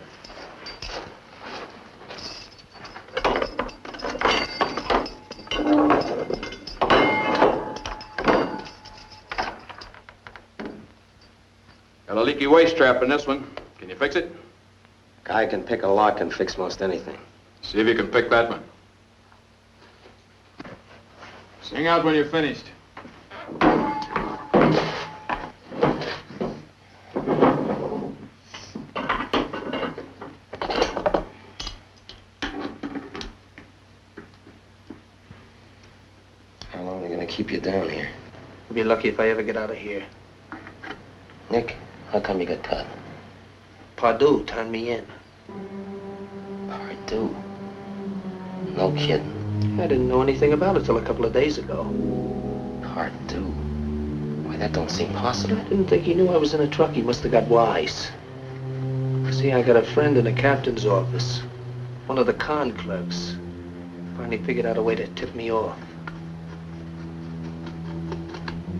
Got a leaky waist trap in this one. Can you fix it? Guy can pick a lock and fix most anything. See if you can pick that one. Sing out when you're finished. How long are they gonna keep you down here? I'll be lucky if I ever get out of here. Nick, how come you got caught? Pardue turned me in. Pardue? No kidding. I didn't know anything about it till a couple of days ago. Pardue? Why, that don't seem possible. I didn't think he knew I was in a truck. He must have got wise. See, I got a friend in the captain's office. One of the con clerks. Finally figured out a way to tip me off.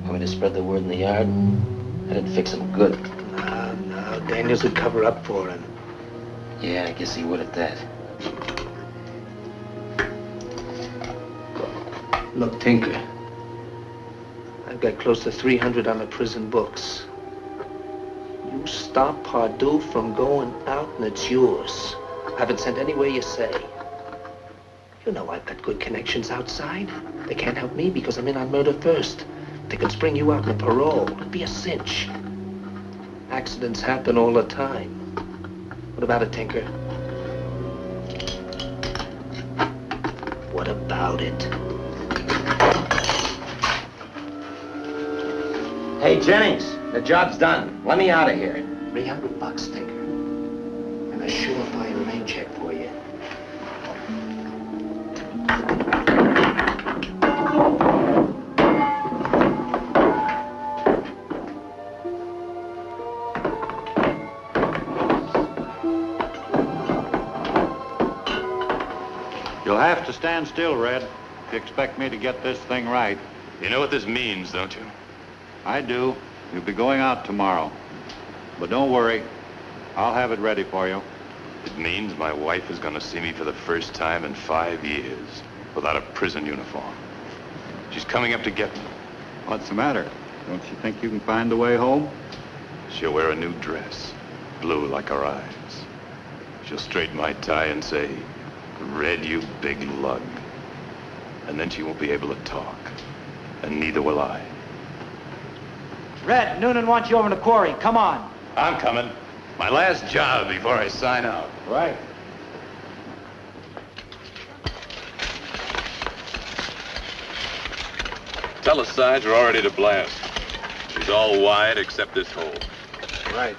Want me to spread the word in the yard? That'd fix him good. No, Daniels would cover up for him. Yeah, I guess he would at that. Look, Tinker. I've got close to 300 on the prison books. You stop Pardue from going out and it's yours. Have it sent anywhere you say. You know I've got good connections outside. They can't help me because I'm in on murder first. They can spring you out on parole. It'd be a cinch. Accidents happen all the time. What about it, Tinker? What about it? Hey, Jennings, the job's done. Let me out of here. $300, Tinker. And a surefire rain check for you. You'll have to stand still, Red, if you expect me to get this thing right. You know what this means, don't you? I do. You'll be going out tomorrow. But don't worry. I'll have it ready for you. It means my wife is going to see me for the first time in 5 years without a prison uniform. She's coming up to get me. What's the matter? Don't you think you can find the way home? She'll wear a new dress, blue like her eyes. She'll straighten my tie and say, "Red, you big lug." And then she won't be able to talk. And neither will I. Red, Noonan wants you over in the quarry. Come on. I'm coming. My last job before I sign out. Right. Tell the sides are all ready to blast. She's all wide except this hole. Right.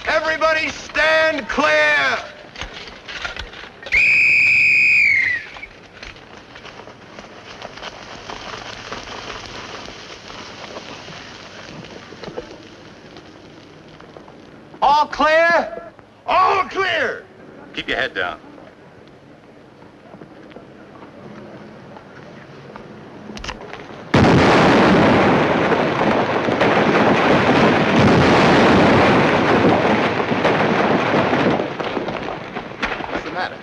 Everybody stand clear! All clear? All clear! Keep your head down. What's the matter?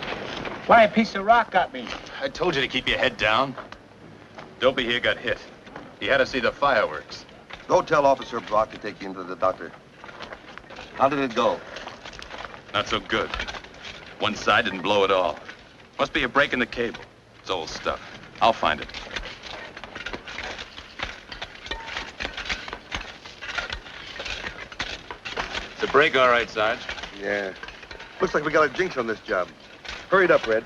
Why, a piece of rock got me. I told you to keep your head down. Dopey here got hit. He had to see the fireworks. Go tell Officer Brock to take you into the doctor. How did it go? Not so good. One side didn't blow at all. Must be a break in the cable. It's old stuff. I'll find it. It's a break, all right, Sarge. Yeah. Looks like we got a jinx on this job. Hurry it up, Red.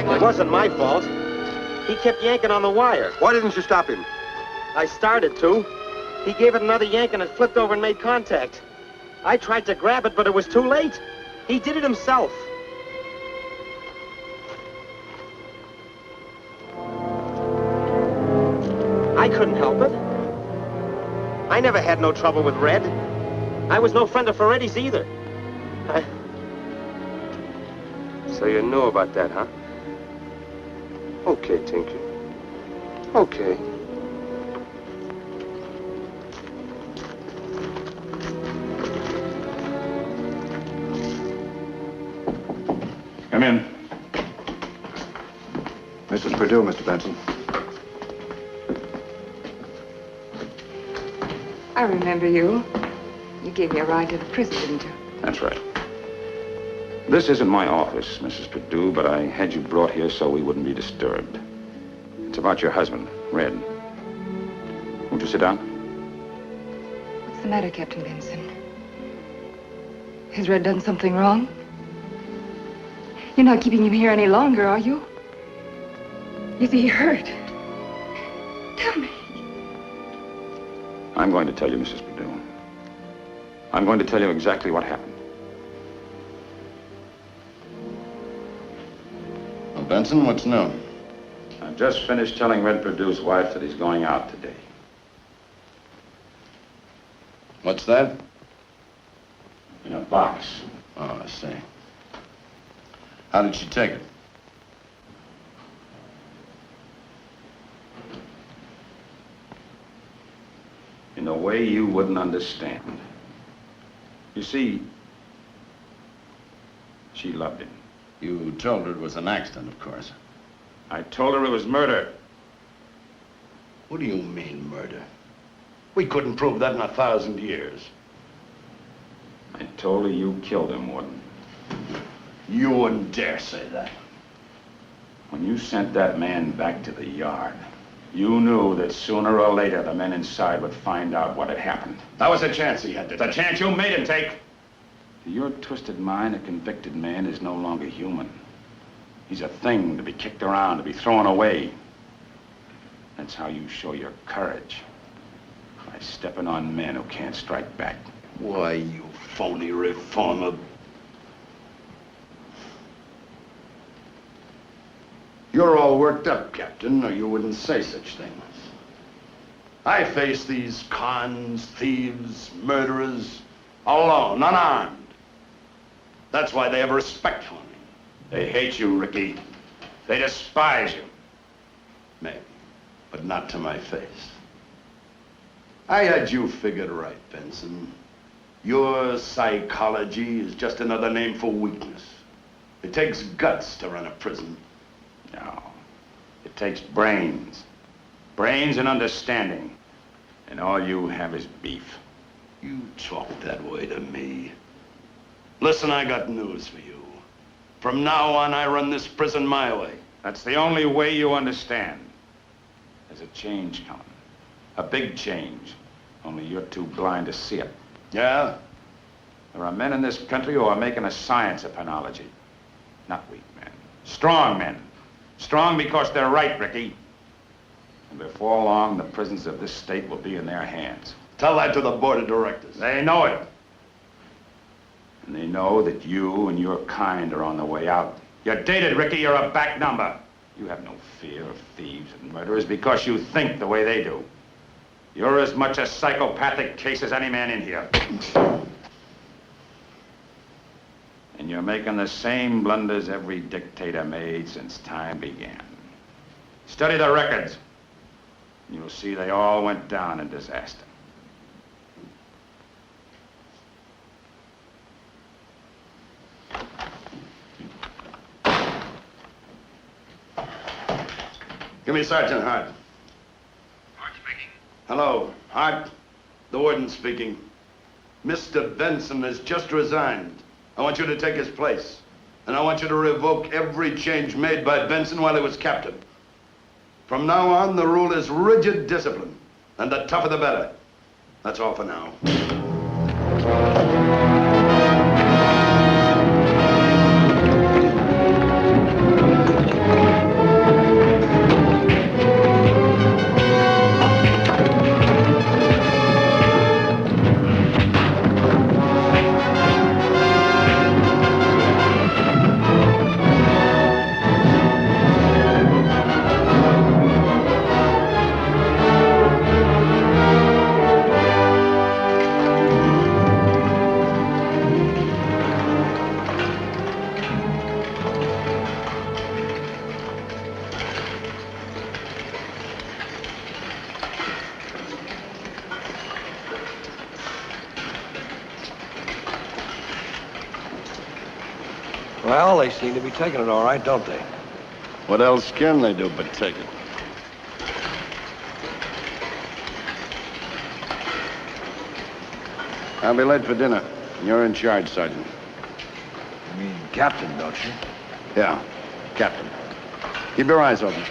It wasn't my fault. He kept yanking on the wire. Why didn't you stop him? I started to. He gave it another yank and it flipped over and made contact. I tried to grab it, but it was too late. He did it himself. I couldn't help it. I never had no trouble with Red. I was no friend of Ferretti's either. So you know about that, huh? Okay, Tinky. Okay. Come in. Mrs. Perdue, Mr. Benson. I remember you. You gave me a ride to the prison, didn't you? That's right. This isn't my office, Mrs. Perdue, but I had you brought here so we wouldn't be disturbed. It's about your husband, Red. Won't you sit down? What's the matter, Captain Benson? Has Red done something wrong? You're not keeping him here any longer, are you? Is he hurt? Tell me. I'm going to tell you, Mrs. Perdue. I'm going to tell you exactly what happened. Well, Benson, what's new? I've just finished telling Red Perdue's wife that he's going out today. What's that? In a box. Oh, I see. How did she take it? In a way you wouldn't understand. You see, she loved him. You told her it was an accident, of course. I told her it was murder. What do you mean, murder? We couldn't prove that in 1,000 years. I told her you killed him, Warden. You wouldn't dare say that. When you sent that man back to the yard, you knew that sooner or later the men inside would find out what had happened. That was a chance he had to take. The chance you made him take. To your twisted mind, a convicted man is no longer human. He's a thing to be kicked around, to be thrown away. That's how you show your courage. By stepping on men who can't strike back. Why, you phony reformer. You're all worked up, Captain, or you wouldn't say such things. I face these cons, thieves, murderers, alone, unarmed. That's why they have respect for me. They hate you, Ricky. They despise you. Maybe, but not to my face. I had you figured right, Benson. Your psychology is just another name for weakness. It takes guts to run a prison. No. It takes brains. Brains and understanding. And all you have is beef. You talk that way to me. Listen, I got news for you. From now on, I run this prison my way. That's the only way you understand. There's a change coming. A big change. Only you're too blind to see it. Yeah? There are men in this country who are making a science of penology. Not weak men. Strong men. Strong because they're right, Ricky. And before long, the prisons of this state will be in their hands. Tell that to the board of directors. They know it. And they know that you and your kind are on the way out. You're dated, Ricky. You're a back number. You have no fear of thieves and murderers because you think the way they do. You're as much a psychopathic case as any man in here. And you're making the same blunders every dictator made since time began. Study the records. And you'll see they all went down in disaster. Give me Sergeant Hart. Hart speaking. Hello, Hart. The warden speaking. Mr. Benson has just resigned. I want you to take his place. And I want you to revoke every change made by Benson while he was captain. From now on, the rule is rigid discipline. And the tougher the better. That's all for now. Well, they seem to be taking it all right, don't they? What else can they do but take it? I'll be late for dinner. You're in charge, Sergeant. You mean captain, don't you? Yeah, Captain. Keep your eyes open.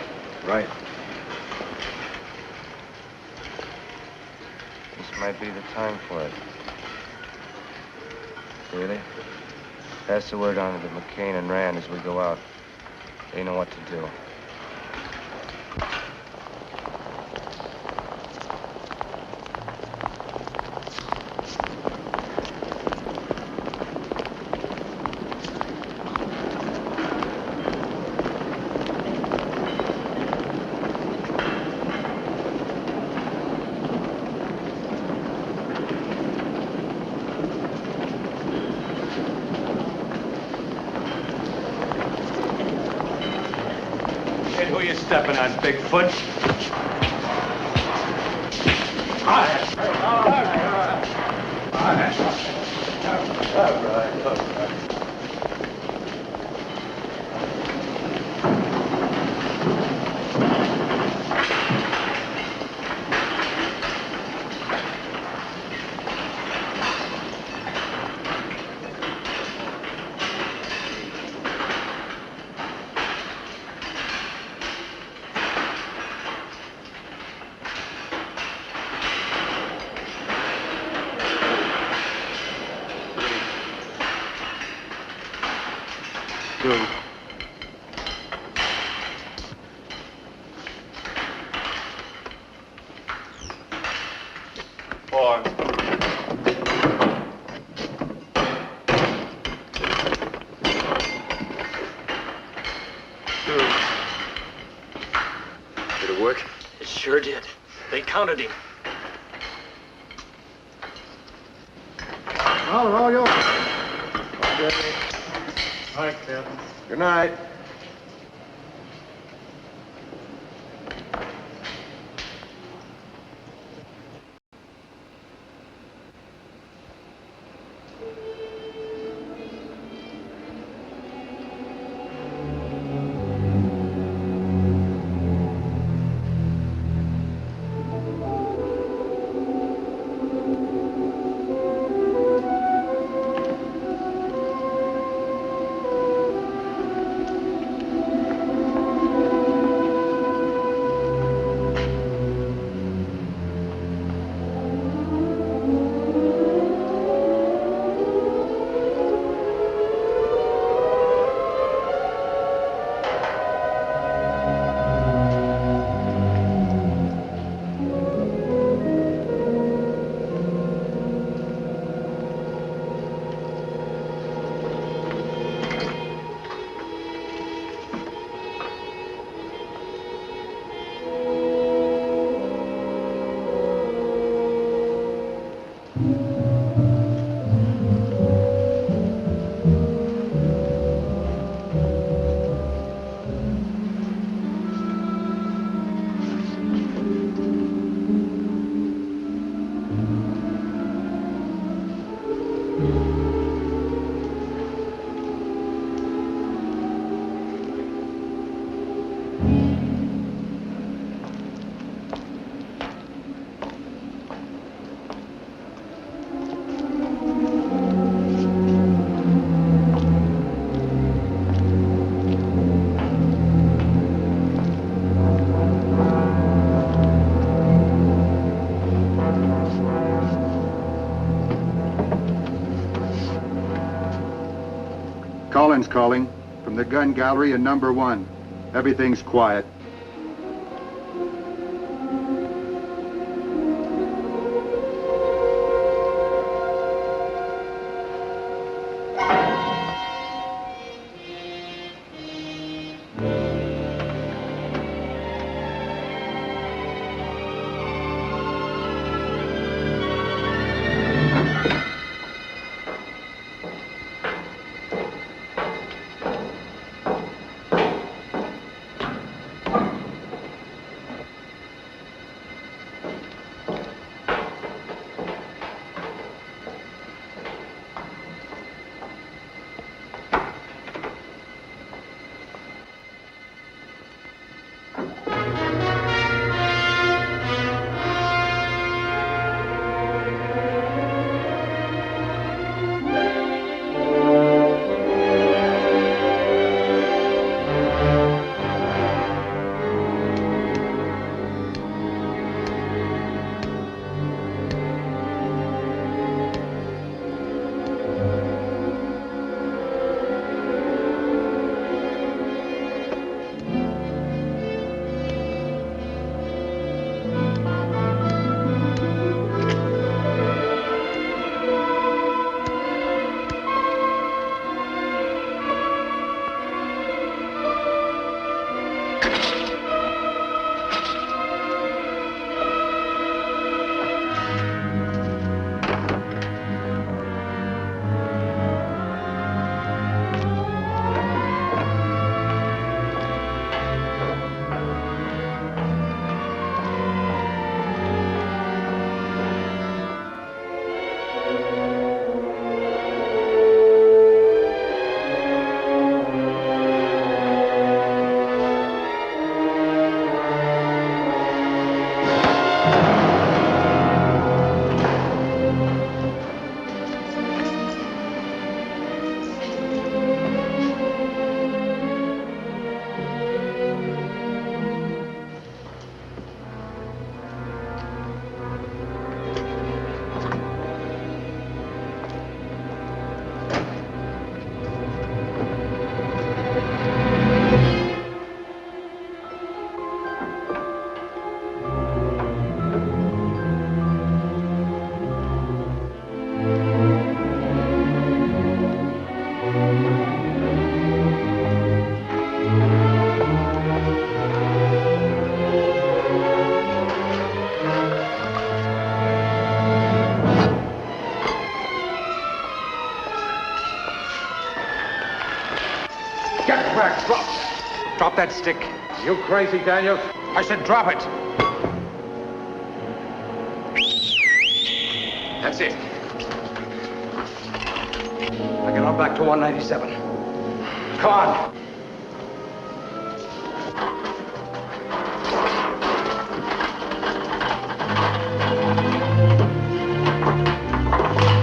Right. This might be the time for it. Really? Pass the word on to McCain and Rand as we go out. They know what to do. Who you stepping on, Bigfoot? All right. Two. 4. Did it work? It sure did. They counted him. Well, they're all yours. Okay. All right, Captain. Good night. Collins calling from the gun gallery in number 1. Everything's quiet. Drop that stick. You crazy, Daniels? I said drop it. That's it. Now get on back to 197. Come on.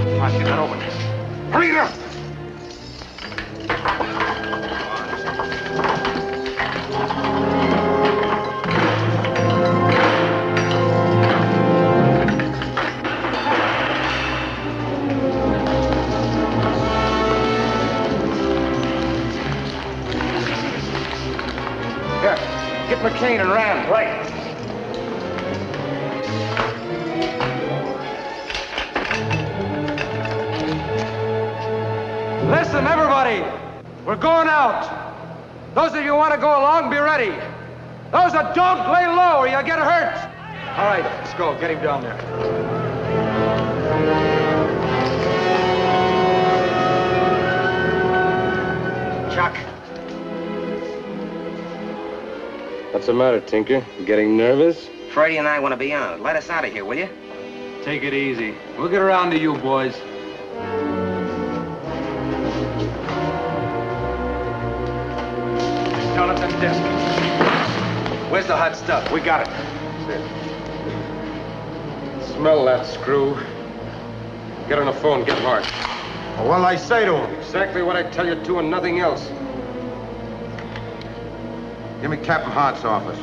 Come on, get that open. Hurry it up! McCain and Rand, right. Listen, everybody. We're going out. Those of you who want to go along, be ready. Those that don't, lay low or you'll get hurt. All right, let's go. Get him down there. Chuck. What's the matter, Tinker? You getting nervous? Freddie and I want to be on it. Let us out of here, will you? Take it easy. We'll get around to you, boys. Down at that desk. Where's the hot stuff? We got it. Smell that screw. Get on the phone, get hard. What'll I say to him? Exactly what I tell you to and nothing else. Give me Captain Hart's office.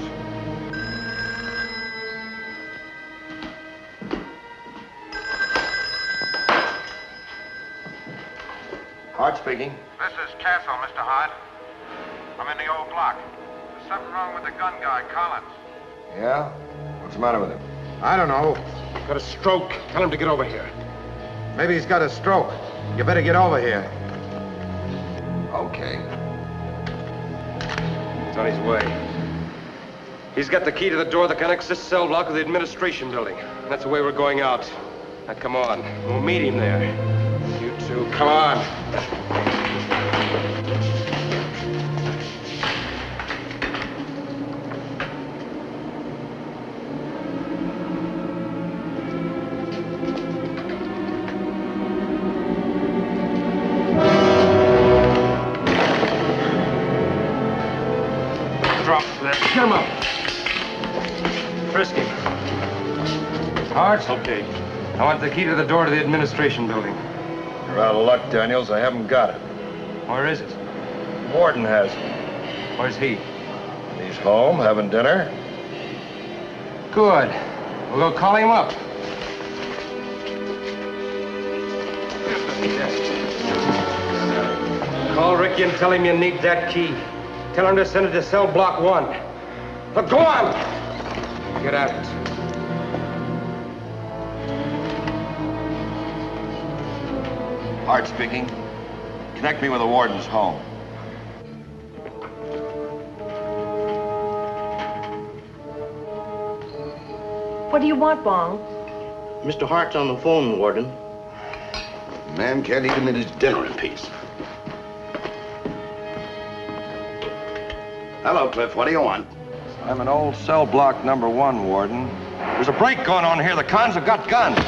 Hart speaking. This is Castle, Mr. Hart. I'm in the old block. There's something wrong with the gun guy, Collins. Yeah? What's the matter with him? I don't know. Got a stroke. Tell him to get over here. Maybe he's got a stroke. You better get over here. Okay. He's on his way. He's got the key to the door that connects this cell block with the administration building. That's the way we're going out. Now, come on. We'll meet him there. You two, come on. Drop that. Get him up. Frisk him. Hart? Okay. I want the key to the door to the administration building. You're out of luck, Daniels. I haven't got it. Where is it? Warden has it. Where's he? He's home, having dinner. Good. We'll go call him up. Call Ricky and tell him you need that key. Tell him to send it to cell block 1. But go on! Get at it. Hart speaking. Connect me with the warden's home. What do you want, Bong? Mr. Hart's on the phone, Warden. Man can't even eat his dinner in peace. Hello, Cliff. What do you want? I'm in old cell block number 1, Warden. There's a break going on here. The cons have got guns.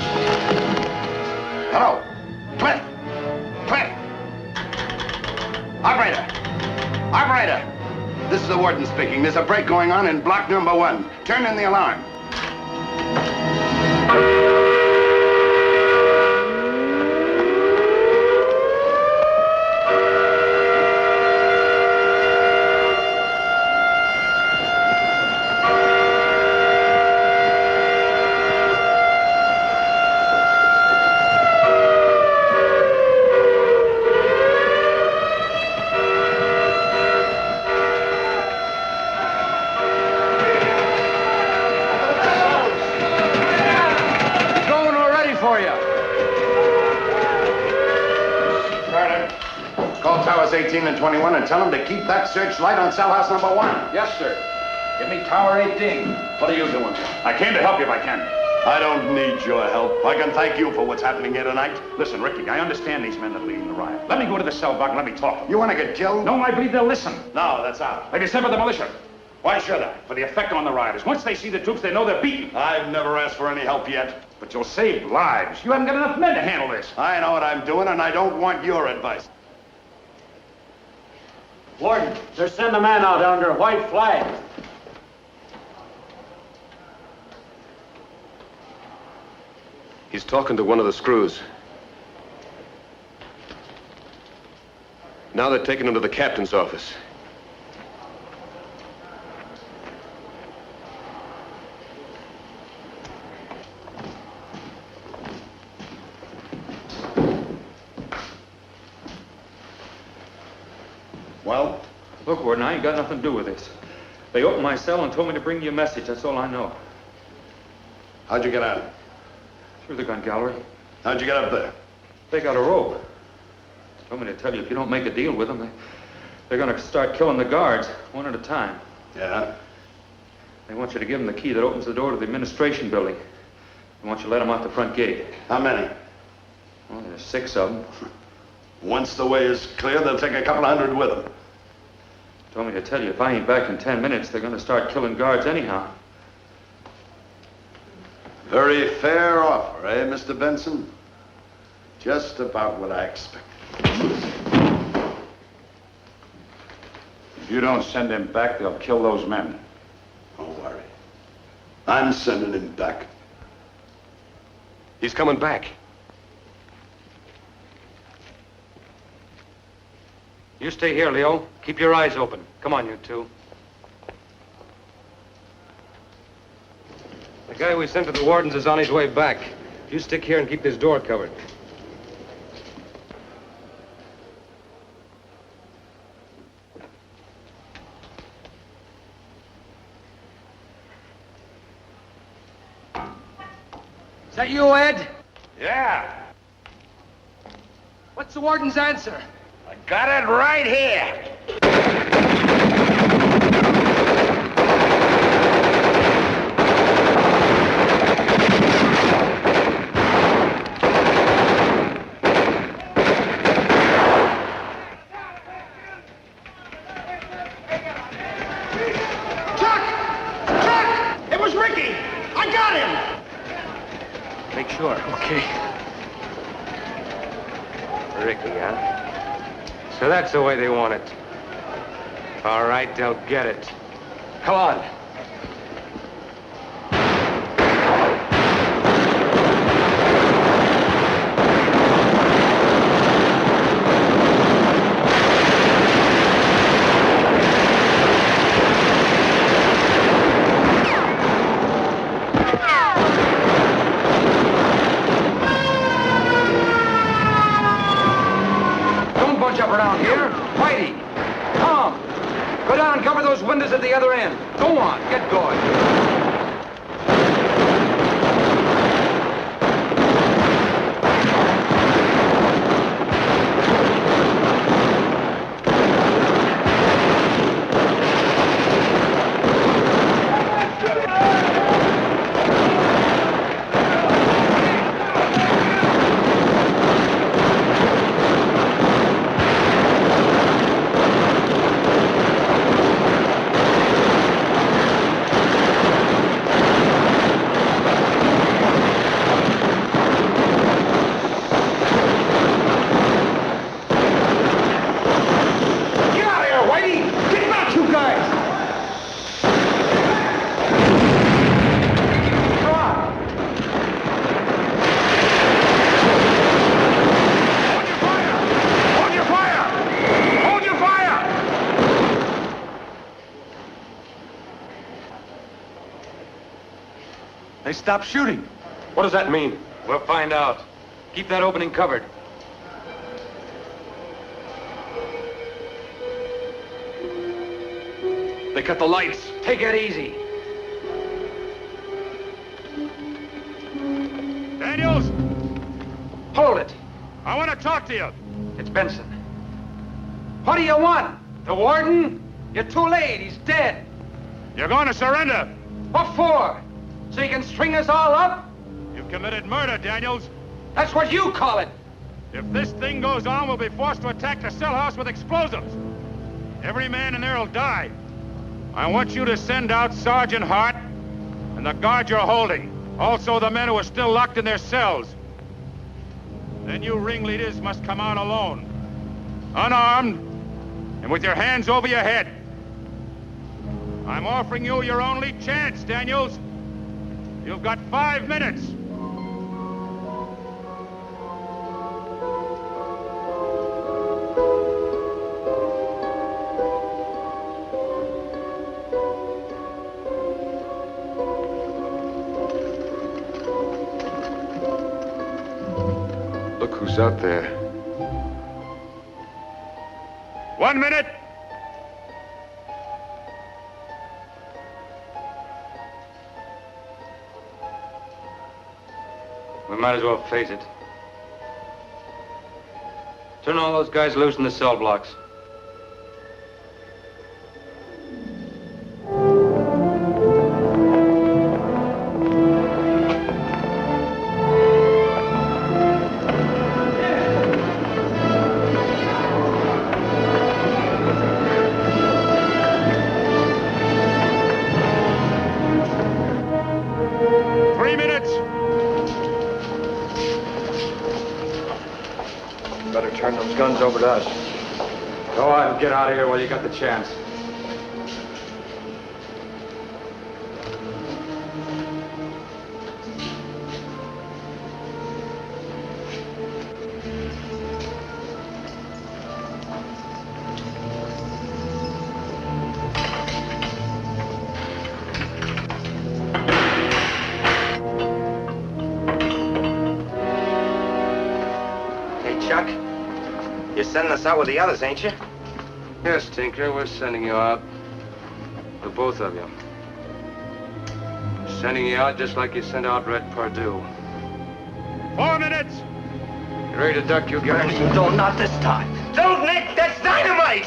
Hello. Cliff. Cliff. Operator. Operator. This is the warden speaking. There's a break going on in block number 1. Turn in the alarm. Call towers 18 and 21 and tell them to keep that searchlight on cell house number 1. Yes, sir. Give me tower 18. What are you doing? I came to help you if I can. I don't need your help. I can thank you for what's happening here tonight. Listen, Ricky, I understand these men that are leading the riot. Let me go to the cell block and let me talk to them. You want to get killed? No, I believe they'll listen. No, that's out. They dissemble the militia. Why should I? For the effect on the rioters. Once they see the troops, they know they're beaten. I've never asked for any help yet. But you'll save lives. You haven't got enough men to handle this. I know what I'm doing, and I don't want your advice. Warden, they're sending a man out under a white flag. He's talking to one of the screws. Now they're taking him to the captain's office. Well? Look, Warden, I ain't got nothing to do with this. They opened my cell and told me to bring you a message. That's all I know. How'd you get out? Through the gun gallery. How'd you get up there? They got a rope. Told me to tell you, if you don't make a deal with them, they're going to start killing the guards, one at a time. Yeah? They want you to give them the key that opens the door to the administration building. They want you to let them out the front gate. How many? Well, there's 6 of them. Once the way is clear, they'll take a couple of hundred with them. Told me to tell you, if I ain't back in 10 minutes, they're going to start killing guards anyhow. Very fair offer, eh, Mr. Benson? Just about what I expected. If you don't send him back, they'll kill those men. Don't worry. I'm sending him back. He's coming back. You stay here, Leo. Keep your eyes open. Come on, you two. The guy we sent to the wardens is on his way back. You stick here and keep this door covered. that you, Ed? Yeah, What's the warden's answer? I got it right here. Make sure. Okay. Ricky, huh? So that's the way they want it. All right, they'll get it. Come on. Up around here. Whitey, Tom, go down and cover those windows at the other end. Go on, get going. They stopped shooting. What does that mean? We'll find out. Keep that opening covered. They cut the lights. Take it easy. Daniels, Hold it. I want to talk to you. It's Benson. What do you want? The warden? You're too late. He's dead. You're going to surrender. What for? So you can string us all up? You've committed murder, Daniels. That's what you call it. If this thing goes on, we'll be forced to attack the cell house with explosives. Every man in there will die. I want you to send out Sergeant Hart and the guard you're holding. Also the men who are still locked in their cells. Then you ringleaders must come out alone, unarmed, and with your hands over your head. I'm offering you your only chance, Daniels. You've got 5 minutes. Look who's out there. 1 minute. We might as well face it. Turn all those guys loose in the cell blocks. Turn those guns over to us. Go on, get out of here while you got the chance. Hey, Chuck. You're sending us out with the others, ain't you? Yes, Tinker, we're sending you out. The both of you. Sending you out just like you sent out Red Pardue. 4 minutes. You ready to duck, you guys? No, not this time. Don't, Nick! That's dynamite!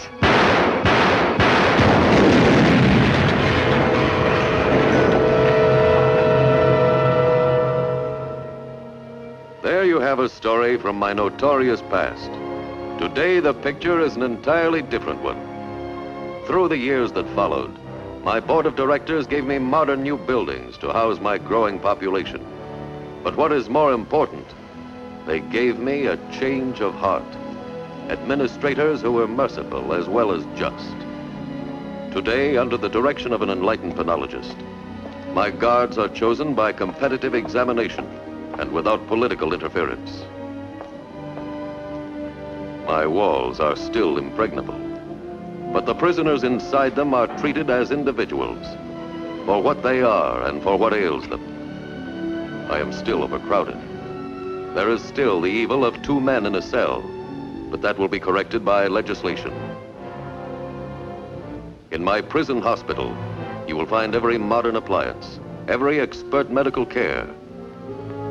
There you have a story from my notorious past. Today, the picture is an entirely different one. Through the years that followed, my board of directors gave me modern new buildings to house my growing population. But what is more important, they gave me a change of heart. Administrators who were merciful as well as just. Today, under the direction of an enlightened penologist, my guards are chosen by competitive examination and without political interference. My walls are still impregnable, but the prisoners inside them are treated as individuals, for what they are and for what ails them. I am still overcrowded. There is still the evil of 2 men in a cell, but that will be corrected by legislation. In my prison hospital, you will find every modern appliance, every expert medical care.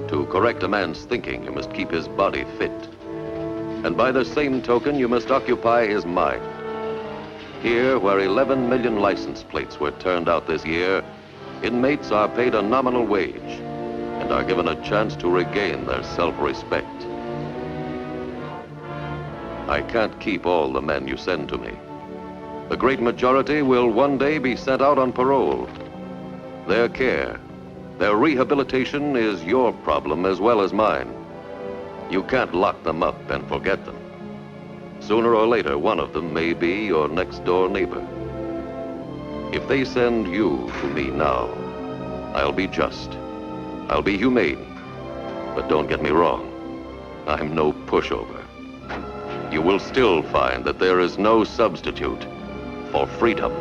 To correct a man's thinking, you must keep his body fit. And by the same token, you must occupy his mind. Here, where 11 million license plates were turned out this year, inmates are paid a nominal wage and are given a chance to regain their self-respect. I can't keep all the men you send to me. The great majority will one day be sent out on parole. Their care, their rehabilitation is your problem as well as mine. You can't lock them up and forget them. Sooner or later, one of them may be your next-door neighbor. If they send you to me now, I'll be just. I'll be humane. But don't get me wrong, I'm no pushover. You will still find that there is no substitute for freedom.